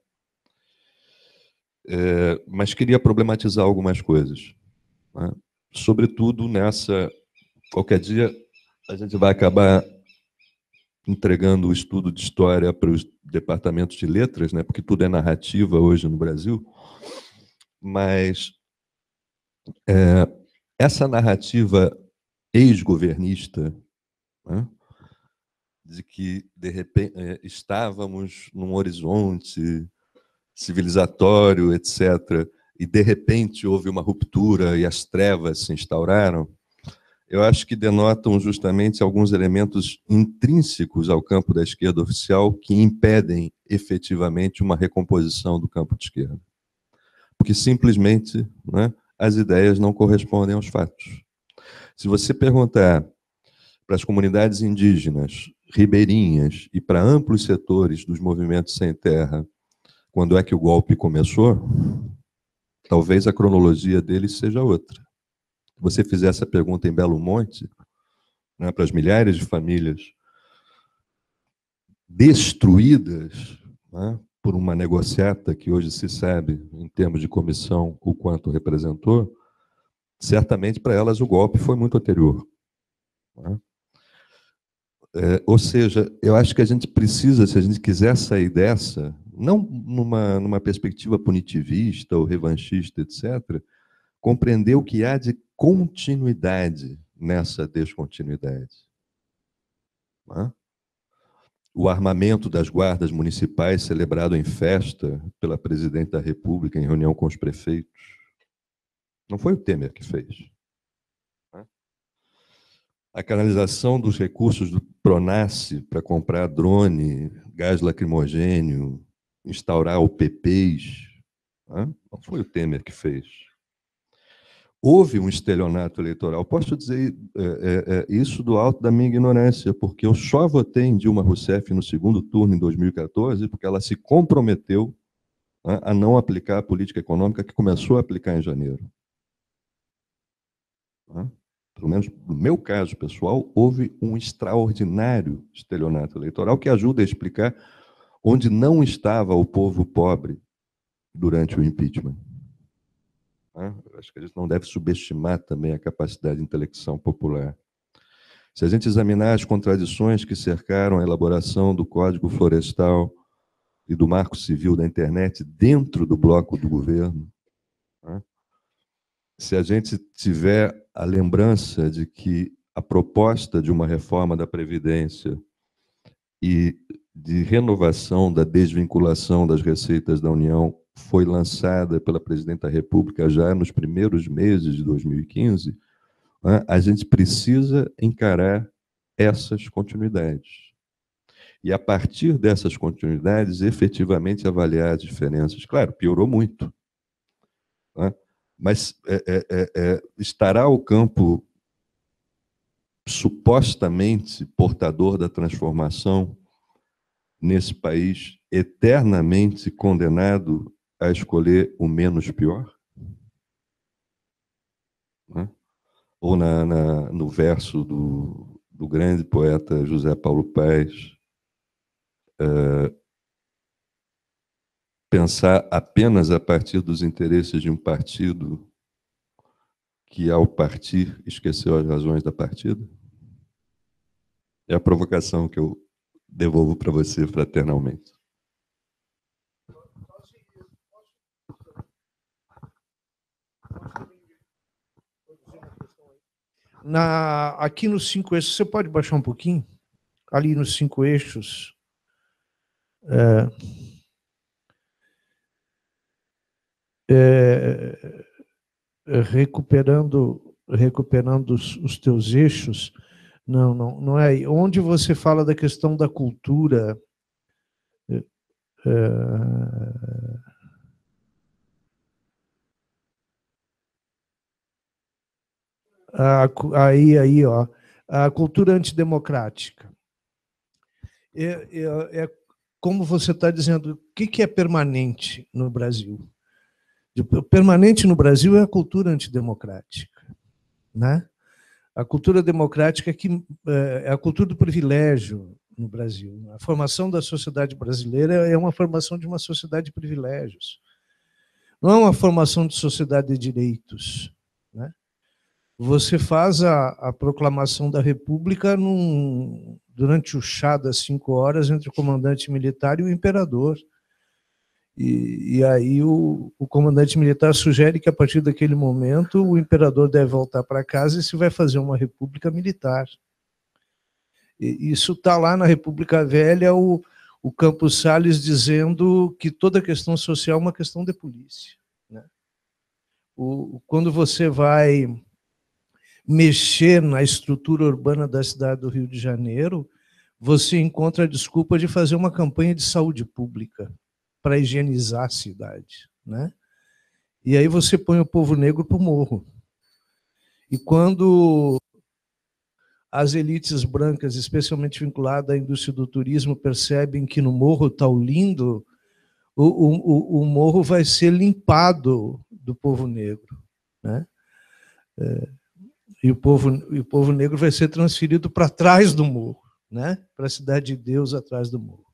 [SPEAKER 3] mas queria problematizar algumas coisas, né? Sobretudo qualquer dia a gente vai acabar entregando o estudo de história para os departamentos de letras, né? Porque tudo é narrativa hoje no Brasil, mas essa narrativa ex-governista, né, de que, de repente, estávamos num horizonte civilizatório, etc., e, de repente, houve uma ruptura e as trevas se instauraram, eu acho que denotam justamente alguns elementos intrínsecos ao campo da esquerda oficial que impedem, efetivamente, uma recomposição do campo de esquerda. Porque, simplesmente, né, as ideias não correspondem aos fatos. Se você perguntar para as comunidades indígenas, ribeirinhas e para amplos setores dos movimentos sem terra, quando é que o golpe começou, talvez a cronologia deles seja outra. Se você fizer essa pergunta em Belo Monte, né, para as milhares de famílias destruídas, né, por uma negociata que hoje se sabe, em termos de comissão, o quanto representou, certamente para elas o golpe foi muito anterior, né? Ou seja, eu acho que a gente precisa, se a gente quiser sair dessa, não numa perspectiva punitivista ou revanchista, etc., compreender o que há de continuidade nessa descontinuidade. Né? O armamento das guardas municipais celebrado em festa pela presidente da República em reunião com os prefeitos. Não foi o Temer que fez. A canalização dos recursos do Pronace para comprar drone, gás lacrimogênio, instaurar UPPs, não foi o Temer que fez. Houve um estelionato eleitoral. Posso dizer isso do alto da minha ignorância, porque eu só votei em Dilma Rousseff no segundo turno em 2014, porque ela se comprometeu, né, a não aplicar a política econômica que começou a aplicar em janeiro. pelo menos no meu caso pessoal, houve um extraordinário estelionato eleitoral que ajuda a explicar onde não estava o povo pobre durante o impeachment. Acho que a gente não deve subestimar também a capacidade de intelecção popular. Se a gente examinar as contradições que cercaram a elaboração do Código Florestal e do Marco Civil da Internet dentro do bloco do governo, se a gente tiver a lembrança de que a proposta de uma reforma da Previdência e de renovação da desvinculação das receitas da União foi lançada pela Presidenta da República já nos primeiros meses de 2015, a gente precisa encarar essas continuidades. E, a partir dessas continuidades, efetivamente avaliar as diferenças. Claro, piorou muito. Mas estará o campo supostamente portador da transformação nesse país eternamente condenado a escolher o menos pior? Ou no verso do grande poeta José Paulo Paes, pensar apenas a partir dos interesses de um partido que, ao partir, esqueceu as razões da partida? É a provocação que eu devolvo para você fraternalmente.
[SPEAKER 4] Aqui nos 5 eixos, você pode baixar um pouquinho? Ali nos 5 eixos. Recuperando os teus eixos. Não é aí. Onde você fala da questão da cultura. Aí, ó, a cultura antidemocrática. Como você está dizendo, o que é permanente no Brasil? Permanente no Brasil é a cultura antidemocrática, né? A cultura democrática é a cultura do privilégio no Brasil. A formação da sociedade brasileira é uma formação de uma sociedade de privilégios. Não é uma formação de sociedade de direitos, né? Você faz a proclamação da República durante o chá das 5 horas entre o comandante militar e o imperador. E aí o comandante militar sugere que, a partir daquele momento, o imperador deve voltar para casa e se vai fazer uma república militar. E isso está lá na República Velha, o Campos Salles dizendo que toda questão social é uma questão de polícia, né? Quando você vai mexer na estrutura urbana da cidade do Rio de Janeiro, você encontra a desculpa de fazer uma campanha de saúde pública para higienizar a cidade, né? E aí você põe o povo negro para o morro. E quando as elites brancas, especialmente vinculadas à indústria do turismo, percebem que no morro está o lindo, o morro vai ser limpado do povo negro, né? E o povo negro vai ser transferido para trás do morro, né? Para a cidade de Deus atrás do morro.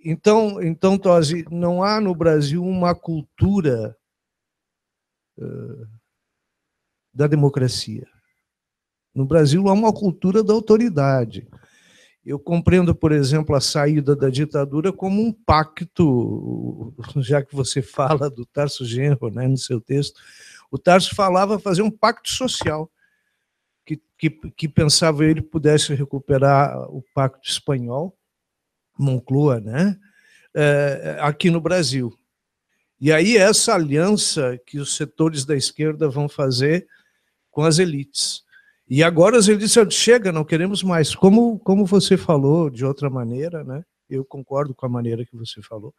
[SPEAKER 4] Então, Tosi, não há no Brasil uma cultura da democracia. No Brasil há uma cultura da autoridade. Eu compreendo, por exemplo, a saída da ditadura como um pacto, já que você fala do Tarso Genro, né, no seu texto. O Tarso falava fazer um pacto social, que pensava ele pudesse recuperar o pacto espanhol, Moncloa, né, aqui no Brasil. E aí essa aliança que os setores da esquerda vão fazer com as elites. E agora as elites disseram, chega, não queremos mais. Como você falou de outra maneira, né? Eu concordo com a maneira que você falou.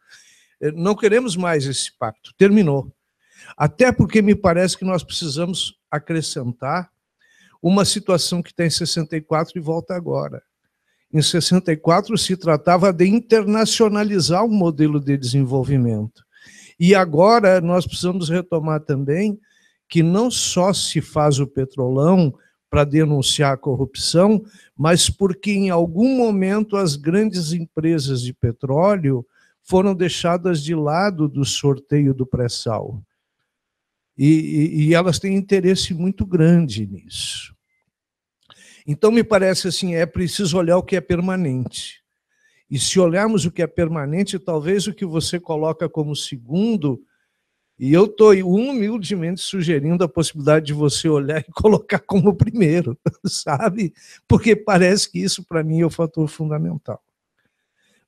[SPEAKER 4] Não queremos mais esse pacto, terminou. Até porque me parece que nós precisamos acrescentar uma situação que tem em 64 e volta agora. Em 64 se tratava de internacionalizar o modelo de desenvolvimento. E agora nós precisamos retomar também que não só se faz o Petrolão para denunciar a corrupção, mas porque em algum momento as grandes empresas de petróleo foram deixadas de lado do sorteio do pré-sal. E elas têm interesse muito grande nisso. Então, me parece assim, é preciso olhar o que é permanente. E se olharmos o que é permanente, talvez o que você coloca como segundo, e eu estou humildemente sugerindo a possibilidade de você olhar e colocar como primeiro, sabe? Porque parece que isso, para mim, é o fator fundamental.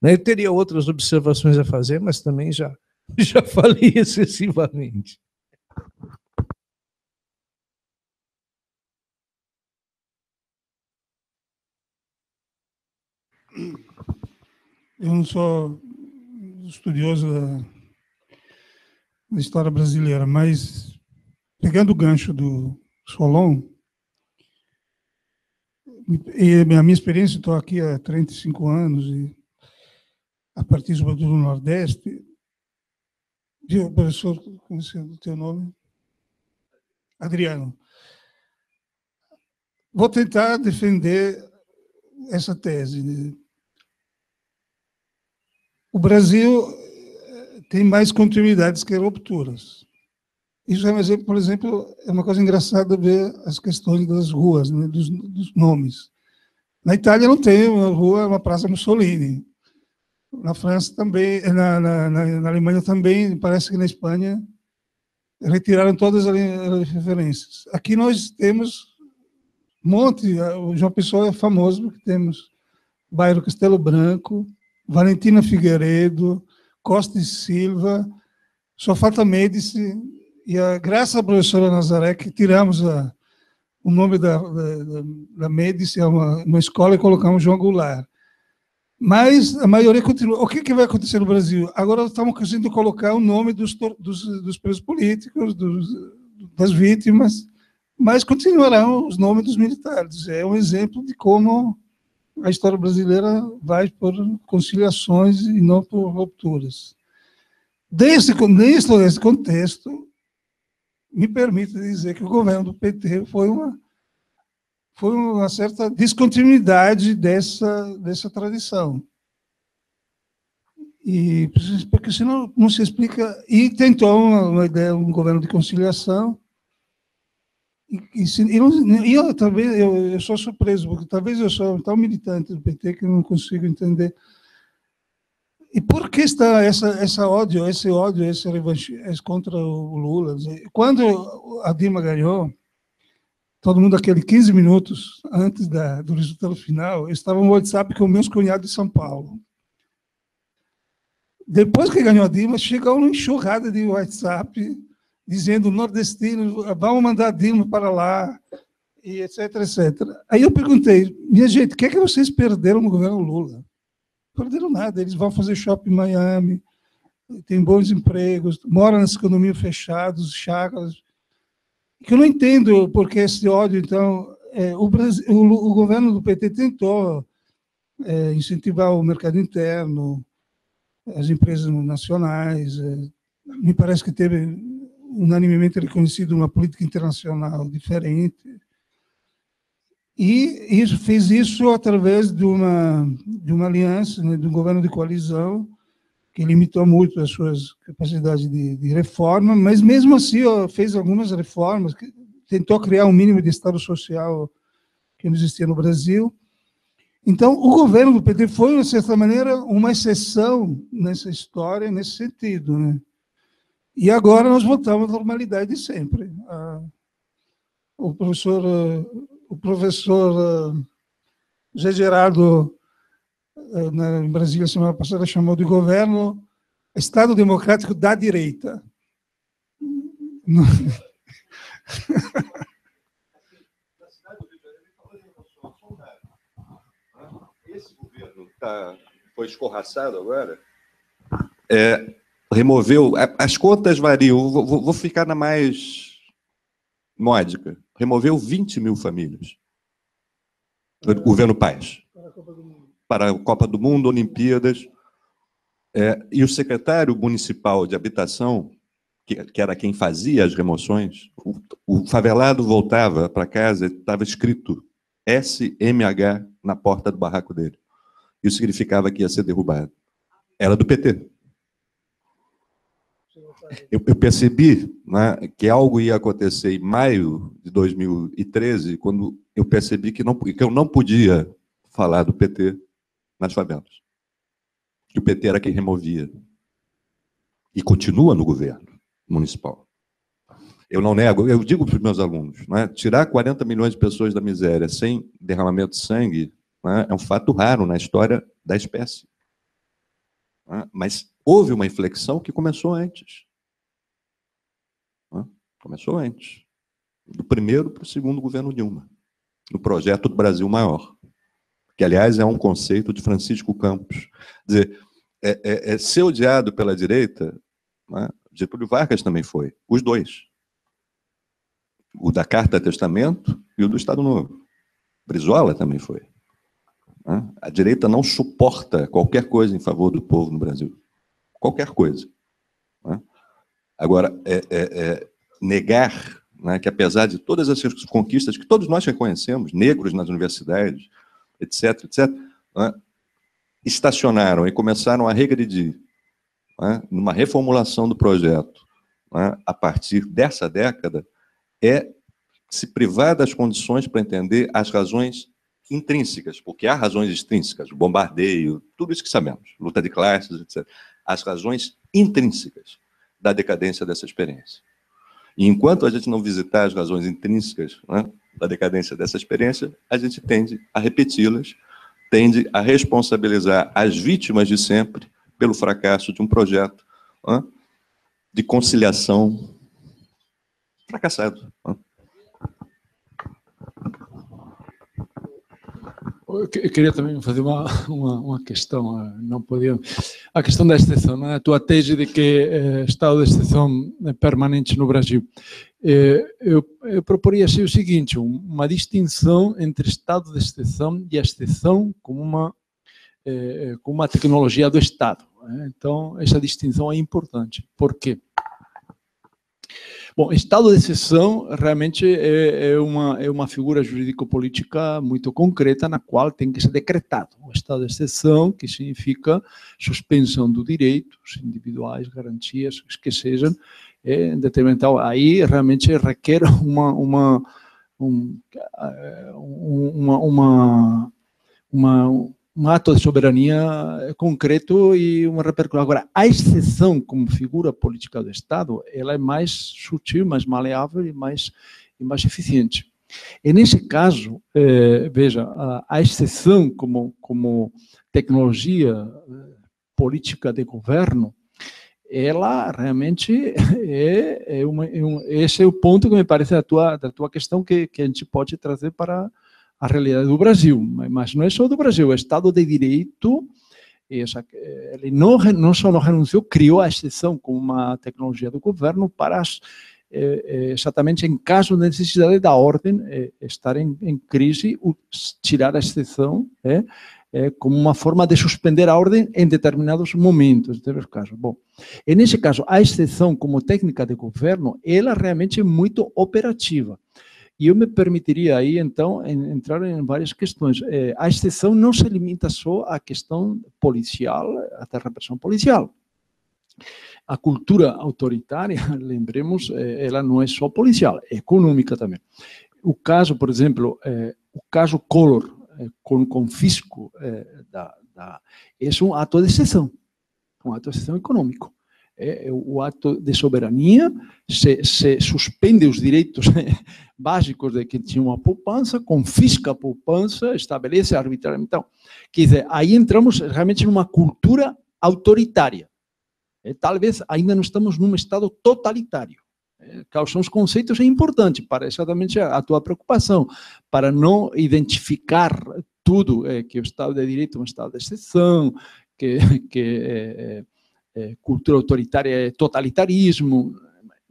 [SPEAKER 4] Eu teria outras observações a fazer, mas também já falei excessivamente.
[SPEAKER 2] Eu não sou estudioso da história brasileira, mas pegando o gancho do Solon, e a minha experiência, estou aqui há 35 anos, e a partir do Nordeste, viu, professor, como é o teu nome? Adriano. Vou tentar defender essa tese, né? O Brasil tem mais continuidades que rupturas. Isso é um exemplo, por exemplo, é uma coisa engraçada ver as questões das ruas, né, dos nomes. Na Itália não tem uma rua, uma Praça Mussolini. Na França também, na Alemanha também, parece que na Espanha retiraram todas as referências. Aqui nós temos um monte, o João Pessoa é famoso porque temos bairro Castelo Branco, Valentina Figueiredo, Costa e Silva, só falta Médici, e graças à professora Nazaré que tiramos o nome da Médici, uma escola, e colocamos João Goulart. Mas a maioria continua. O que vai acontecer no Brasil? Agora estamos conseguindo colocar o nome dos presos políticos, das vítimas, mas continuarão os nomes dos militares. É um exemplo de como a história brasileira vai por conciliações e não por rupturas. Nesse contexto, me permite dizer que o governo do PT foi uma certa descontinuidade dessa tradição. E, porque senão não se explica. E tentou uma ideia, um governo de conciliação. Eu sou surpreso, porque talvez eu sou tão militante do PT que eu não consigo entender. E por que está esse ódio, esse revanchismo contra o Lula? Quando a Dilma ganhou, todo mundo, aquele 15 minutos antes do resultado final, eu estava no WhatsApp com meus cunhados de São Paulo. Depois que ganhou a Dilma, chegou uma enxurrada de WhatsApp dizendo nordestino, vamos mandar a Dilma para lá, e etc, etc. Aí eu perguntei, minha gente, o que é que vocês perderam no governo Lula? Não perderam nada, eles vão fazer shopping em Miami, têm bons empregos, moram nas economias fechadas, chácaras. Que eu não entendo porque esse ódio, então, o governo do PT tentou incentivar o mercado interno, as empresas nacionais, me parece que teve unanimemente reconhecido uma política internacional diferente, e fez isso através de uma aliança, né, de um governo de coalizão, que limitou muito as suas capacidades de reforma, mas mesmo assim fez algumas reformas, tentou criar um mínimo de Estado social que não existia no Brasil. Então, o governo do PT foi, de certa maneira, uma exceção nessa história, nesse sentido, né? E agora nós voltamos à normalidade de sempre. O professor Zé Gerardo, em Brasília, semana passada, chamou de governo Estado Democrático da Direita.
[SPEAKER 3] Esse governo foi escorraçado agora, removeu, as contas variam, vou ficar na mais módica, removeu 20 mil famílias. O governo Paes. Para a Copa do Mundo, Olimpíadas. E o secretário municipal de habitação que era quem fazia as remoções, o favelado voltava para casa e estava escrito SMH na porta do barraco dele. Isso significava que ia ser derrubado. Era do PT. Eu percebi, né, que algo ia acontecer em maio de 2013, quando eu percebi que eu não podia falar do PT nas favelas. Que o PT era quem removia. E continua no governo municipal. Eu não nego, eu digo para os meus alunos, né, tirar 40 milhões de pessoas da miséria sem derramamento de sangue, né, é um fato raro na história da espécie. Né, mas houve uma inflexão que começou antes. Né, começou antes. Do primeiro para o segundo governo Dilma. No projeto do Brasil Maior. Que, aliás, é um conceito de Francisco Campos. Quer dizer, ser odiado pela direita, né, Getúlio Vargas também foi. Os dois. O da Carta Testamento e o do Estado Novo. Brizola também foi. Né? A direita não suporta qualquer coisa em favor do povo no Brasil. Qualquer coisa. Né? Agora, negar, né, que apesar de todas essas conquistas que todos nós reconhecemos, negros nas universidades, etc., etc., né, estacionaram e começaram a regredir, né, numa reformulação do projeto, né, a partir dessa década, é se privar das condições para entender as razões intrínsecas, porque há razões extrínsecas, o bombardeio, tudo isso que sabemos, luta de classes, etc. As razões intrínsecas da decadência dessa experiência. E enquanto a gente não visitar as razões intrínsecas, né, da decadência dessa experiência, a gente tende a repeti-las, tende a responsabilizar as vítimas de sempre pelo fracasso de um projeto, né, de conciliação fracassado. Né.
[SPEAKER 1] Eu queria também fazer uma questão, não podia. A questão da exceção, né? A tua tese de que estado de exceção é permanente no Brasil. Eu proporia assim o seguinte, uma distinção entre estado de exceção e a exceção como uma tecnologia do Estado. Né? Então, essa distinção é importante. Por quê? Bom, estado de exceção realmente é uma figura jurídico-política muito concreta na qual tem que ser decretado. O estado de exceção, que significa suspensão dos direitos individuais, garantias, que sejam, determinado. Aí realmente requer um ato de soberania concreto e uma repercussão. Agora, a exceção como figura política do Estado, ela é mais sutil, mais maleável e mais eficiente. E nesse caso, veja, a exceção como tecnologia política de governo, ela realmente esse é o ponto que me parece da tua questão que a gente pode trazer para a realidade do Brasil, mas não é só do Brasil, o Estado de Direito, ele não só não renunciou, criou a exceção como uma tecnologia do governo para, exatamente em caso de necessidade da ordem estar em crise, tirar a exceção como uma forma de suspender a ordem em determinados momentos, casos. Bom, e nesse caso, a exceção como técnica de governo, ela realmente é muito operativa. E eu me permitiria aí, então, entrar em várias questões. A exceção não se limita só à questão policial, à repressão policial. A cultura autoritária, lembremos, ela não é só policial, é econômica também. O caso, por exemplo, o caso Collor, com o confisco, é um ato de exceção, um ato de exceção econômico. O ato de soberania, se suspende os direitos básicos de quem tinha uma poupança, confisca a poupança, estabelece arbitrariamente. Então, quer dizer, aí entramos realmente numa cultura autoritária. Talvez ainda não estamos num estado totalitário. São os conceitos importantes para exatamente a tua preocupação, para não identificar tudo, que o Estado de Direito é um Estado de exceção, que cultura autoritária é totalitarismo.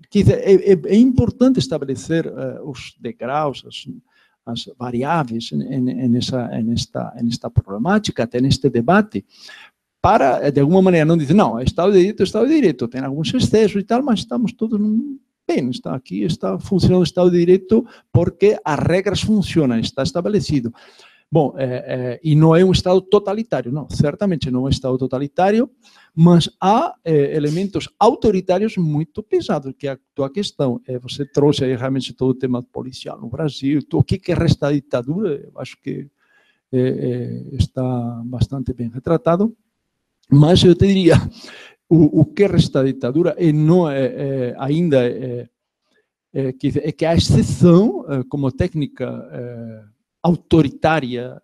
[SPEAKER 1] Quer dizer, é importante estabelecer os degraus, as variáveis nesta problemática, até neste debate, para, de alguma maneira, não dizer, não, Estado de Direito, tem alguns excessos e tal, mas estamos todos bem, está funcionando o Estado de Direito porque as regras funcionam, está estabelecido. Bom, e não é um Estado totalitário, não, certamente não é um Estado totalitário, mas há elementos autoritários muito pesados, que é a tua questão. Você trouxe aí realmente todo o tema policial no Brasil, o que resta da ditadura, eu acho que está bastante bem retratado, mas eu te diria, o que resta da ditadura não ainda que a exceção como técnica autoritária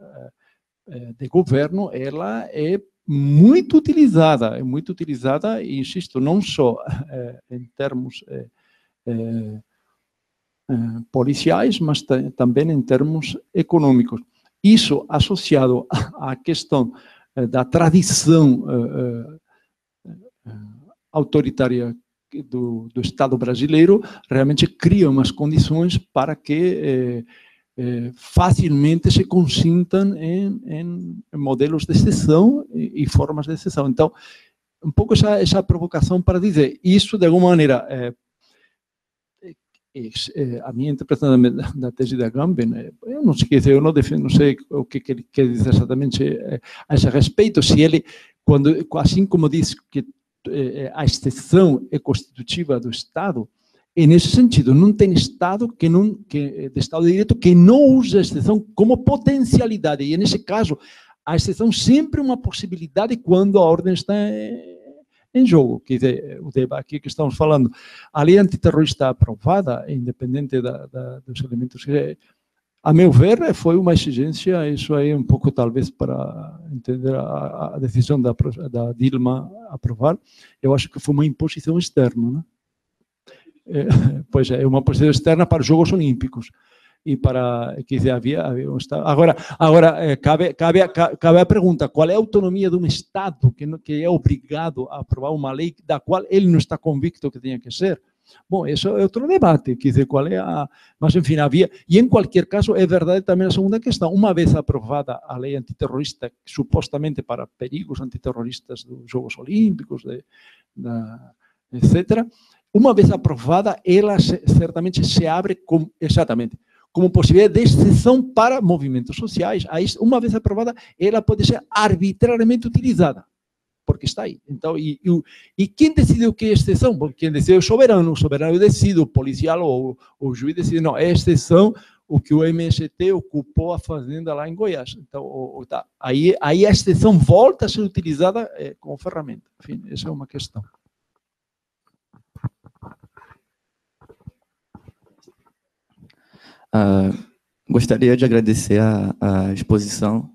[SPEAKER 1] de governo, ela é muito utilizada, e insisto, não só em termos policiais, mas também em termos econômicos. Isso associado à questão da tradição autoritária do Estado brasileiro, realmente cria umas condições para que facilmente se consintam em modelos de exceção e formas de exceção. Então, um pouco essa provocação para dizer, isso de alguma maneira, a minha interpretação da tese da Agamben, eu não sei o que ele quer dizer exatamente a esse respeito, se ele, assim como diz que a exceção é constitutiva do Estado, e nesse sentido, não tem Estado de Estado de Direito que não use a exceção como potencialidade. E, nesse caso, a exceção sempre é uma possibilidade quando a ordem está em jogo. Quer dizer, o debate que estamos falando, a lei antiterrorista aprovada, independente dos elementos que, a meu ver, foi uma exigência, isso aí um pouco, talvez, para entender a decisão da Dilma aprovar, eu acho que foi uma imposição externa, né? Pois é uma posição externa para os Jogos Olímpicos e para que havia um Estado. Agora cabe a pergunta: qual é a autonomia de um Estado que é obrigado a aprovar uma lei da qual ele não está convicto que tenha que ser? Bom, isso é outro debate, quer dizer, qual é a... Mas, enfim, havia... E, em qualquer caso, é verdade também a segunda questão. Uma vez aprovada a lei antiterrorista, supostamente para perigos antiterroristas dos Jogos Olímpicos, etc., uma vez aprovada, ela certamente se abre como possibilidade de exceção para movimentos sociais. Aí, uma vez aprovada, ela pode ser arbitrariamente utilizada, porque está aí. Então, e quem decide o que é exceção? Bom, quem decide é o soberano decide, o policial ou o juiz decide, não, é exceção o que o MST ocupou a fazenda lá em Goiás. Então, tá. Aí a exceção volta a ser utilizada como ferramenta. Enfim, essa é uma questão.
[SPEAKER 5] Gostaria de agradecer a exposição,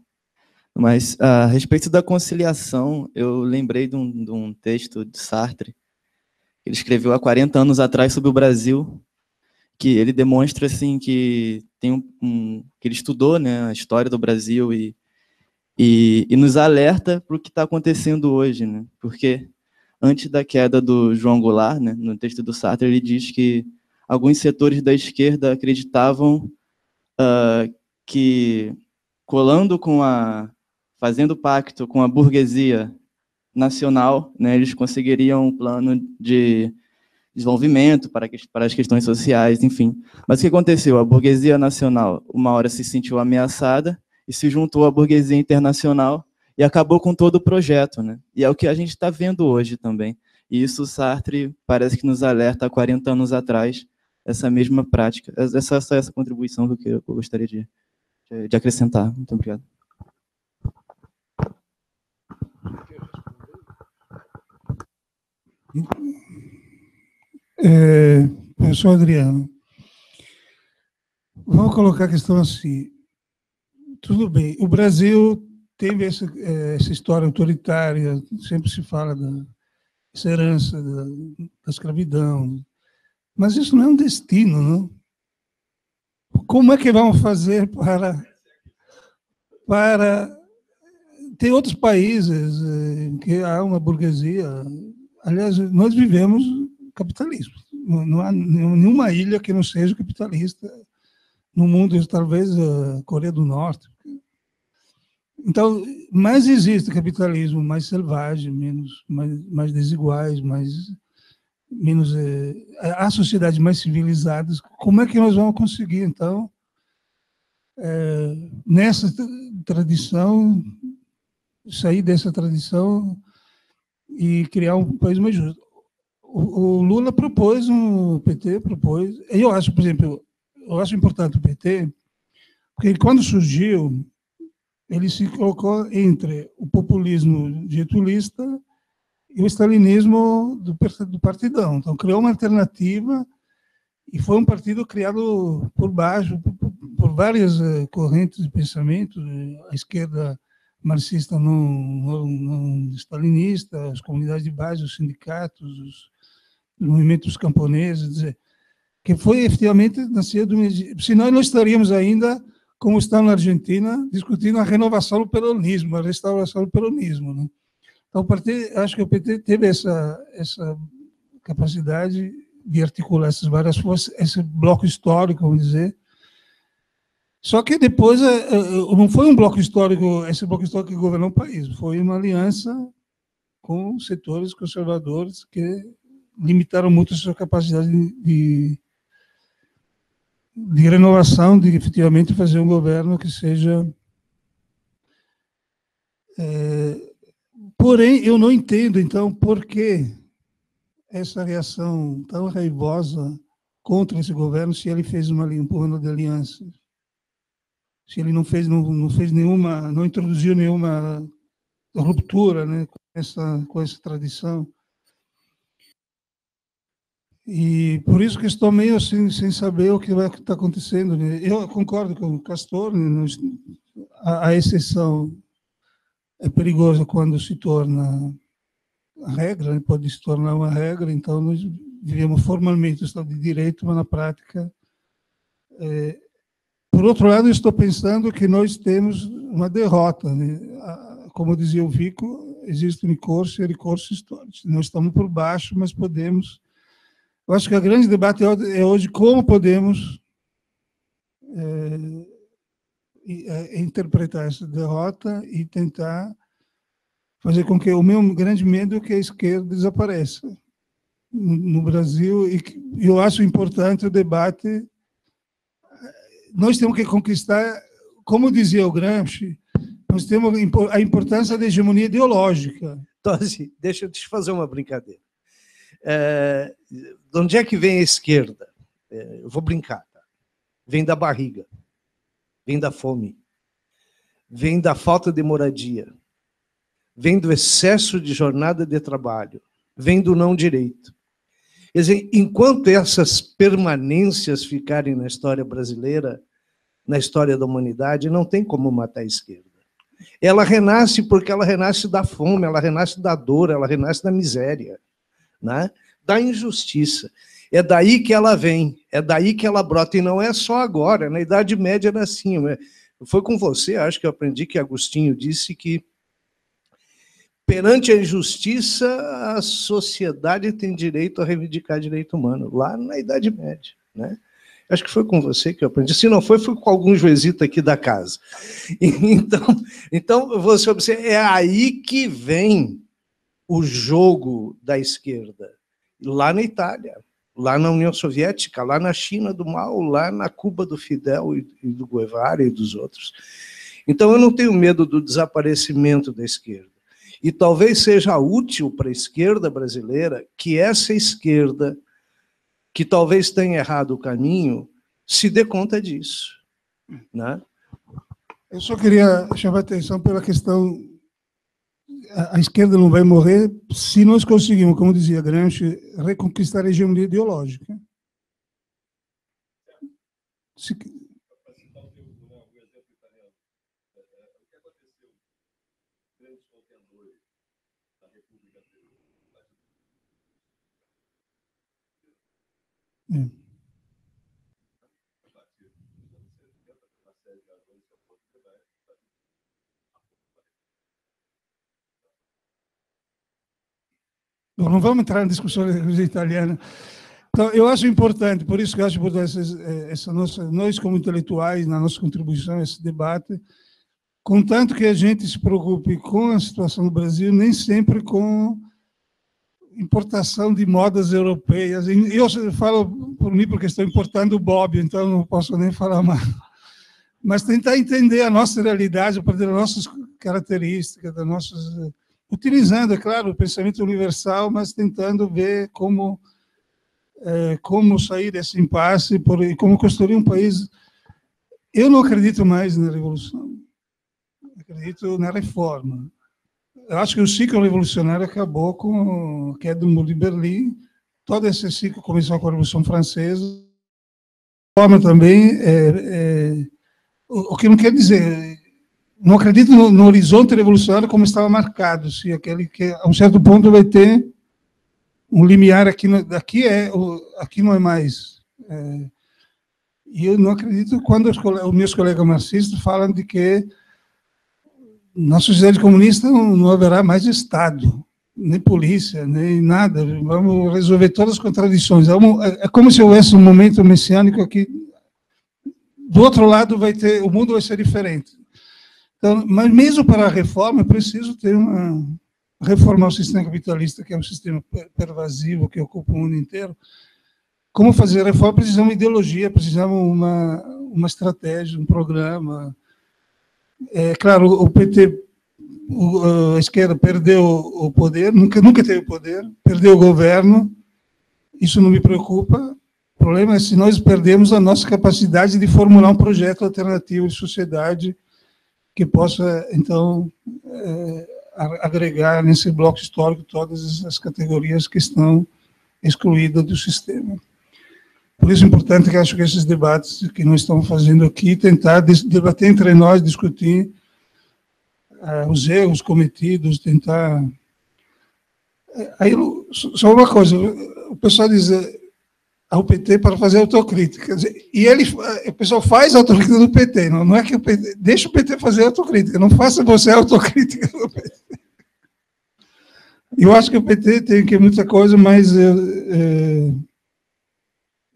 [SPEAKER 5] mas a respeito da conciliação, eu lembrei de um texto de Sartre, que ele escreveu há 40 anos atrás sobre o Brasil, que ele demonstra assim, que que ele estudou, né, a história do Brasil e nos alerta para o que está acontecendo hoje, né? Porque antes da queda do João Goulart, né, no texto do Sartre, ele diz que alguns setores da esquerda acreditavam que, fazendo pacto com a burguesia nacional, né, eles conseguiriam um plano de desenvolvimento para as questões sociais, enfim. Mas o que aconteceu? A burguesia nacional, uma hora se sentiu ameaçada e se juntou à burguesia internacional e acabou com todo o projeto, né? E é o que a gente está vendo hoje também. E isso o Sartre parece que nos alerta há 40 anos atrás, essa mesma prática. Essa contribuição que eu gostaria de acrescentar. Muito obrigado.
[SPEAKER 2] Professor Adriano, vamos colocar a questão assim. Tudo bem, o Brasil teve essa história autoritária, sempre se fala dessa herança da escravidão, mas isso não é um destino, não? Como é que vamos fazer para ter outros países em que há uma burguesia? Aliás, nós vivemos capitalismo. Não há nenhuma ilha que não seja capitalista no mundo, talvez a Coreia do Norte. Então, mais existe capitalismo mais selvagem, mais desiguais, menos há sociedades mais civilizadas. Como é que nós vamos conseguir, então, nessa tradição, sair dessa tradição e criar um país mais justo? O Lula propôs, o PT propôs. Eu acho, por exemplo, eu acho importante o PT, porque quando surgiu, ele se colocou entre o populismo getulista e o stalinismo do partidão. Então, criou uma alternativa e foi um partido criado por baixo, por várias correntes de pensamento, a esquerda marxista não stalinista, as comunidades de base, os sindicatos, os movimentos camponeses, dizer, que foi efetivamente nascido, senão nós estaríamos ainda, como está na Argentina, discutindo a renovação do peronismo, a restauração do peronismo, né? Então, acho que o PT teve essa capacidade de articular essas várias forças, esse bloco histórico, vamos dizer. Só que depois não foi um bloco histórico, esse bloco histórico que governou o país, foi uma aliança com setores conservadores que limitaram muito a sua capacidade de renovação, de efetivamente fazer um governo que seja... Porém, eu não entendo, então, por que essa reação tão raivosa contra esse governo, se ele fez um plano de aliança, se ele não fez nenhuma, não introduziu nenhuma ruptura, né, com essa tradição. E por isso que estou meio assim, sem saber o que vai estar acontecendo, né? Eu concordo com o Castor, né? A exceção é perigosa quando se torna a regra, né? Pode se tornar uma regra, então nós vivemos formalmente o Estado de Direito, mas na prática... Por outro lado, eu estou pensando que nós temos uma derrota, né? Como dizia o Vico, existe um recurso e recurso histórico. Nós estamos por baixo, mas podemos... Eu acho que o grande debate é hoje como podemos interpretar essa derrota e tentar fazer com que o meu grande medo é que a esquerda desapareça no Brasil. E eu acho importante o debate. Nós temos que conquistar, como dizia o Gramsci, nós temos a importância da hegemonia ideológica.
[SPEAKER 4] Tosi, deixa eu te fazer uma brincadeira. De onde é que vem a esquerda? Eu vou brincar. Tá? Vem da barriga, vem da fome, vem da falta de moradia, vem do excesso de jornada de trabalho, vem do não direito. Quer dizer, enquanto essas permanências ficarem na história brasileira, na história da humanidade, não tem como matar a esquerda. Ela renasce porque ela renasce da fome, ela renasce da dor, ela renasce da miséria, né? Da injustiça. É daí que ela vem, é daí que ela brota, e não é só agora, na Idade Média era assim. Foi com você, acho que eu aprendi que Agostinho disse que perante a injustiça, a sociedade tem direito a reivindicar direito humano, lá na Idade Média, né? Acho que foi com você que eu aprendi. Se não foi, foi com algum juizito aqui da casa. Então você observa, é aí que vem o jogo da esquerda. Lá na Itália, lá na União Soviética, lá na China do Mao, lá na Cuba do Fidel e do Guevara e dos outros. Então eu não tenho medo do desaparecimento da esquerda. E talvez seja útil para a esquerda brasileira que essa esquerda, que talvez tenha errado o caminho, se dê conta disso, né?
[SPEAKER 2] Eu só queria chamar a atenção pela questão... A esquerda não vai morrer se nós conseguimos, como dizia Gramsci, reconquistar a hegemonia ideológica. Não vamos entrar na discussão italiana. Então, eu acho importante, por isso que eu acho importante nós como intelectuais, na nossa contribuição a esse debate, contanto que a gente se preocupe com a situação do Brasil, nem sempre com importação de modas europeias. Eu falo por mim porque estou importando o Bob, então não posso nem falar mais. Mas tentar entender a nossa realidade, a partir das nossas características, das nossas, utilizando, é claro, o pensamento universal, mas tentando ver como sair desse impasse e como construir um país. Eu não acredito mais na revolução, acredito na reforma. Eu acho que o ciclo revolucionário acabou com a queda do Muro de Berlim. Todo esse ciclo começou com a Revolução Francesa. A reforma também, o que não quer dizer, não acredito no horizonte revolucionário como estava marcado, se aquele que a um certo ponto vai ter um limiar aqui não é mais. E eu não acredito quando os meus colegas marxistas falam de que na sociedade comunista não haverá mais Estado, nem polícia, nem nada. Vamos resolver todas as contradições. É como se houvesse um momento messiânico aqui. Do outro lado, o mundo vai ser diferente. Então, mas mesmo para a reforma, é preciso reformar o sistema capitalista, que é um sistema pervasivo, que ocupa o mundo inteiro. Como fazer a reforma? Precisamos de ideologia, precisamos uma estratégia, um programa. Claro, o PT, a esquerda perdeu o poder, nunca teve poder, perdeu o governo, isso não me preocupa. O problema é se nós perdemos a nossa capacidade de formular um projeto alternativo de sociedade que possa, então, agregar nesse bloco histórico todas as categorias que estão excluídas do sistema. Por isso é importante que acho que esses debates que nós estamos fazendo aqui, tentar debater entre nós, discutir os erros cometidos, tentar... Aí, só uma coisa, o pessoal diz ao PT para fazer autocrítica, quer dizer, e o pessoal faz autocrítica do PT, não é que o PT... Deixa o PT fazer autocrítica, não faça você autocrítica do PT. Eu acho que o PT tem que muita coisa, mas...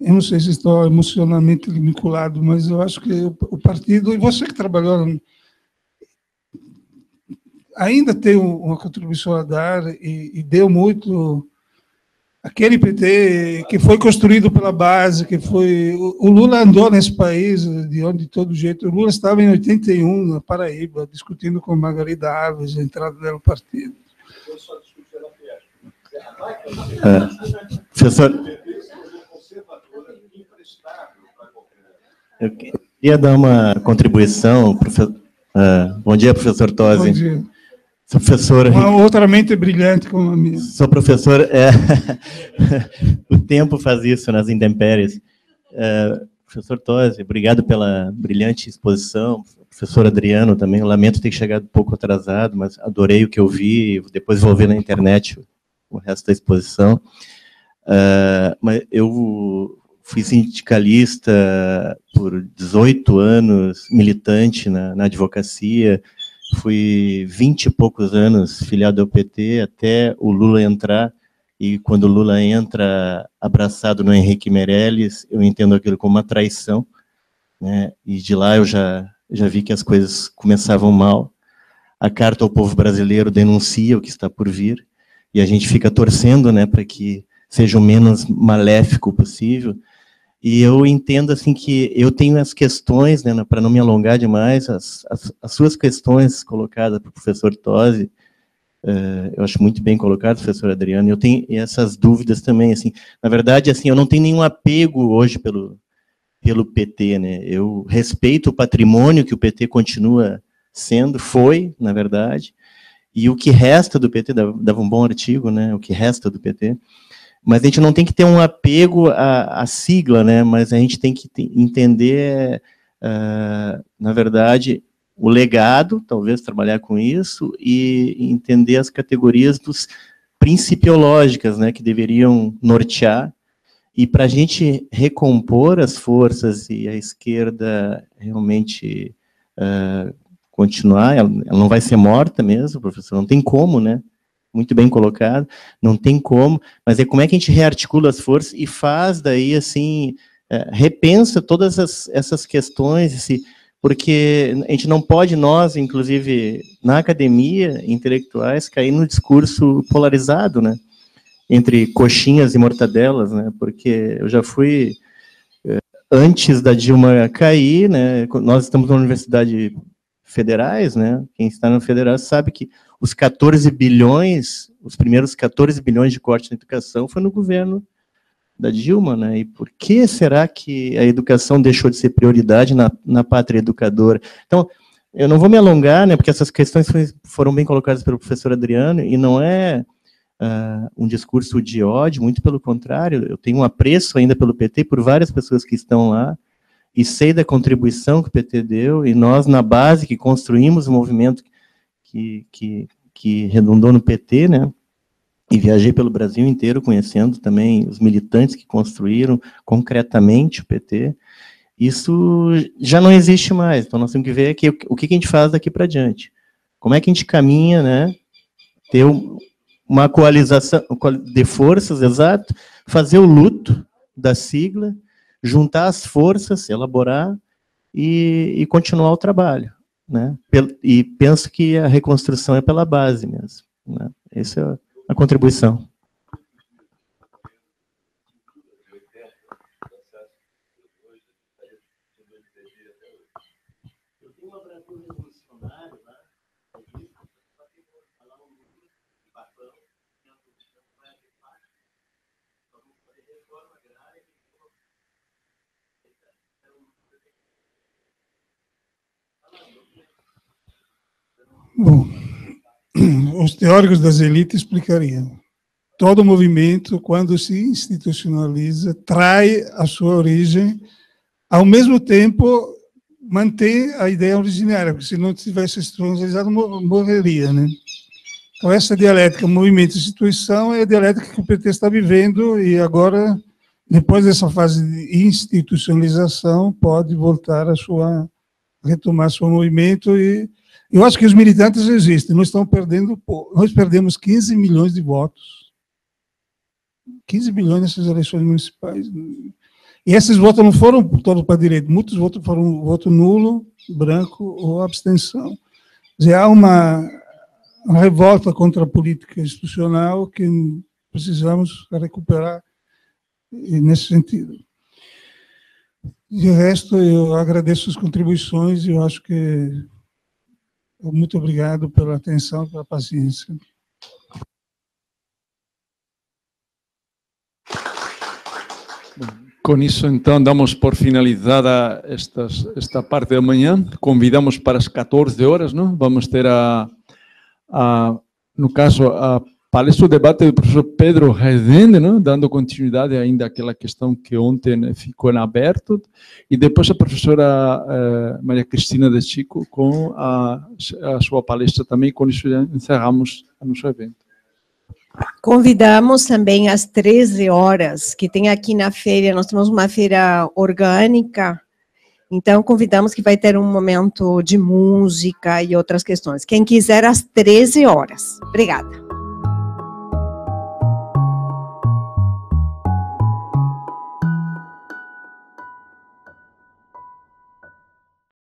[SPEAKER 2] Eu não sei se estou emocionalmente vinculado, mas eu acho que o partido, e você que trabalhou, ainda tem uma contribuição a dar e deu muito. Aquele PT que foi construído pela base, que foi... O Lula andou nesse país de todo jeito. O Lula estava em 81, na Paraíba, discutindo com Margarida Alves a entrada dela no partido. Eu só discuti na
[SPEAKER 6] Professor... Eu queria dar uma contribuição. Bom dia, professor Tosi.
[SPEAKER 2] Bom dia.
[SPEAKER 6] Sou professor...
[SPEAKER 2] Uma outra mente brilhante como a minha.
[SPEAKER 6] Sou professor... O tempo faz isso nas intempéries. Professor Tosi, obrigado pela brilhante exposição. Professor Adriano também, eu lamento ter chegado um pouco atrasado, mas adorei o que eu vi, depois vou ver na internet o resto da exposição. Mas eu... Fui sindicalista por 18 anos, militante na advocacia, fui 20 e poucos anos filiado ao PT, até o Lula entrar, e quando o Lula entra abraçado no Henrique Meirelles, eu entendo aquilo como uma traição, né? E de lá eu já vi que as coisas começavam mal. A Carta ao Povo Brasileiro denuncia o que está por vir, e a gente fica torcendo, né, para que seja o menos maléfico possível. E eu entendo assim que eu tenho as questões, né, para não me alongar demais, as suas questões colocadas para o professor Tosi, eu acho muito bem colocado, professor Adriano, eu tenho essas dúvidas também, assim, na verdade, assim, eu não tenho nenhum apego hoje pelo PT, né, eu respeito o patrimônio que o PT continua sendo, foi, na verdade, e o que resta do PT, dava um bom artigo, né, o que resta do PT, mas a gente não tem que ter um apego à sigla, né? Mas a gente tem que entender, na verdade, o legado, talvez trabalhar com isso, e entender as categorias principiológicas, né? Que deveriam nortear, e para a gente recompor as forças e a esquerda realmente continuar, ela não vai ser morta mesmo, professor, não tem como, né? Muito bem colocado, não tem como, mas como é que a gente rearticula as forças e faz daí, assim, repensa todas essas questões, porque a gente não pode, nós, inclusive, na academia, intelectuais, cair no discurso polarizado, né? Entre coxinhas e mortadelas, né? Porque eu já fui, antes da Dilma cair, né? Nós estamos na universidade federais, né? Quem está no federal sabe que os 14 bilhões, os primeiros 14 bilhões de corte na educação foi no governo da Dilma, né? E por que será que a educação deixou de ser prioridade na pátria educadora? Então, eu não vou me alongar, né? Porque essas questões foram bem colocadas pelo professor Adriano, e não é um discurso de ódio, muito pelo contrário, eu tenho um apreço ainda pelo PT, por várias pessoas que estão lá, e sei da contribuição que o PT deu, e nós, na base, que construímos o movimento que redundou no PT, né? E viajei pelo Brasil inteiro, conhecendo também os militantes que construíram concretamente o PT. Isso já não existe mais. Então, nós temos que ver aqui o que a gente faz daqui para diante. Como é que a gente caminha, né? Ter uma coalização de forças, exato, fazer o luto da sigla, juntar as forças, elaborar e continuar o trabalho, né? E penso que a reconstrução é pela base mesmo, né? Essa é a contribuição.
[SPEAKER 2] Bom, os teóricos das elites explicariam. Todo movimento, quando se institucionaliza, trai a sua origem, ao mesmo tempo mantém a ideia originária, porque se não tivesse institucionalizado, morreria, né? Então, essa dialética movimento e instituição é a dialética que o PT está vivendo, e agora, depois dessa fase de institucionalização, pode voltar retomar seu movimento. E eu acho que os militantes existem, nós perdemos 15 milhões de votos. 15 milhões nessas eleições municipais. E esses votos não foram todos para a direita, muitos votos foram voto nulo, branco ou abstenção. Quer dizer, há uma revolta contra a política institucional que precisamos recuperar nesse sentido. De resto, eu agradeço as contribuições e eu acho que muito obrigado pela atenção, pela paciência.
[SPEAKER 1] Com isso, então, damos por finalizada esta parte da manhã. Convidamos para as 14 horas, não? Vamos ter, no caso, a palestra, o debate do professor Pedro Rezende, não? Dando continuidade ainda àquela questão que ontem ficou em aberto, e depois a professora Maria Cristina de Chico com a sua palestra também. Com isso, já encerramos o nosso evento.
[SPEAKER 7] Convidamos também às 13 horas, que tem aqui na feira, nós temos uma feira orgânica, então convidamos que vai ter um momento de música e outras questões. Quem quiser, às 13 horas. Obrigada.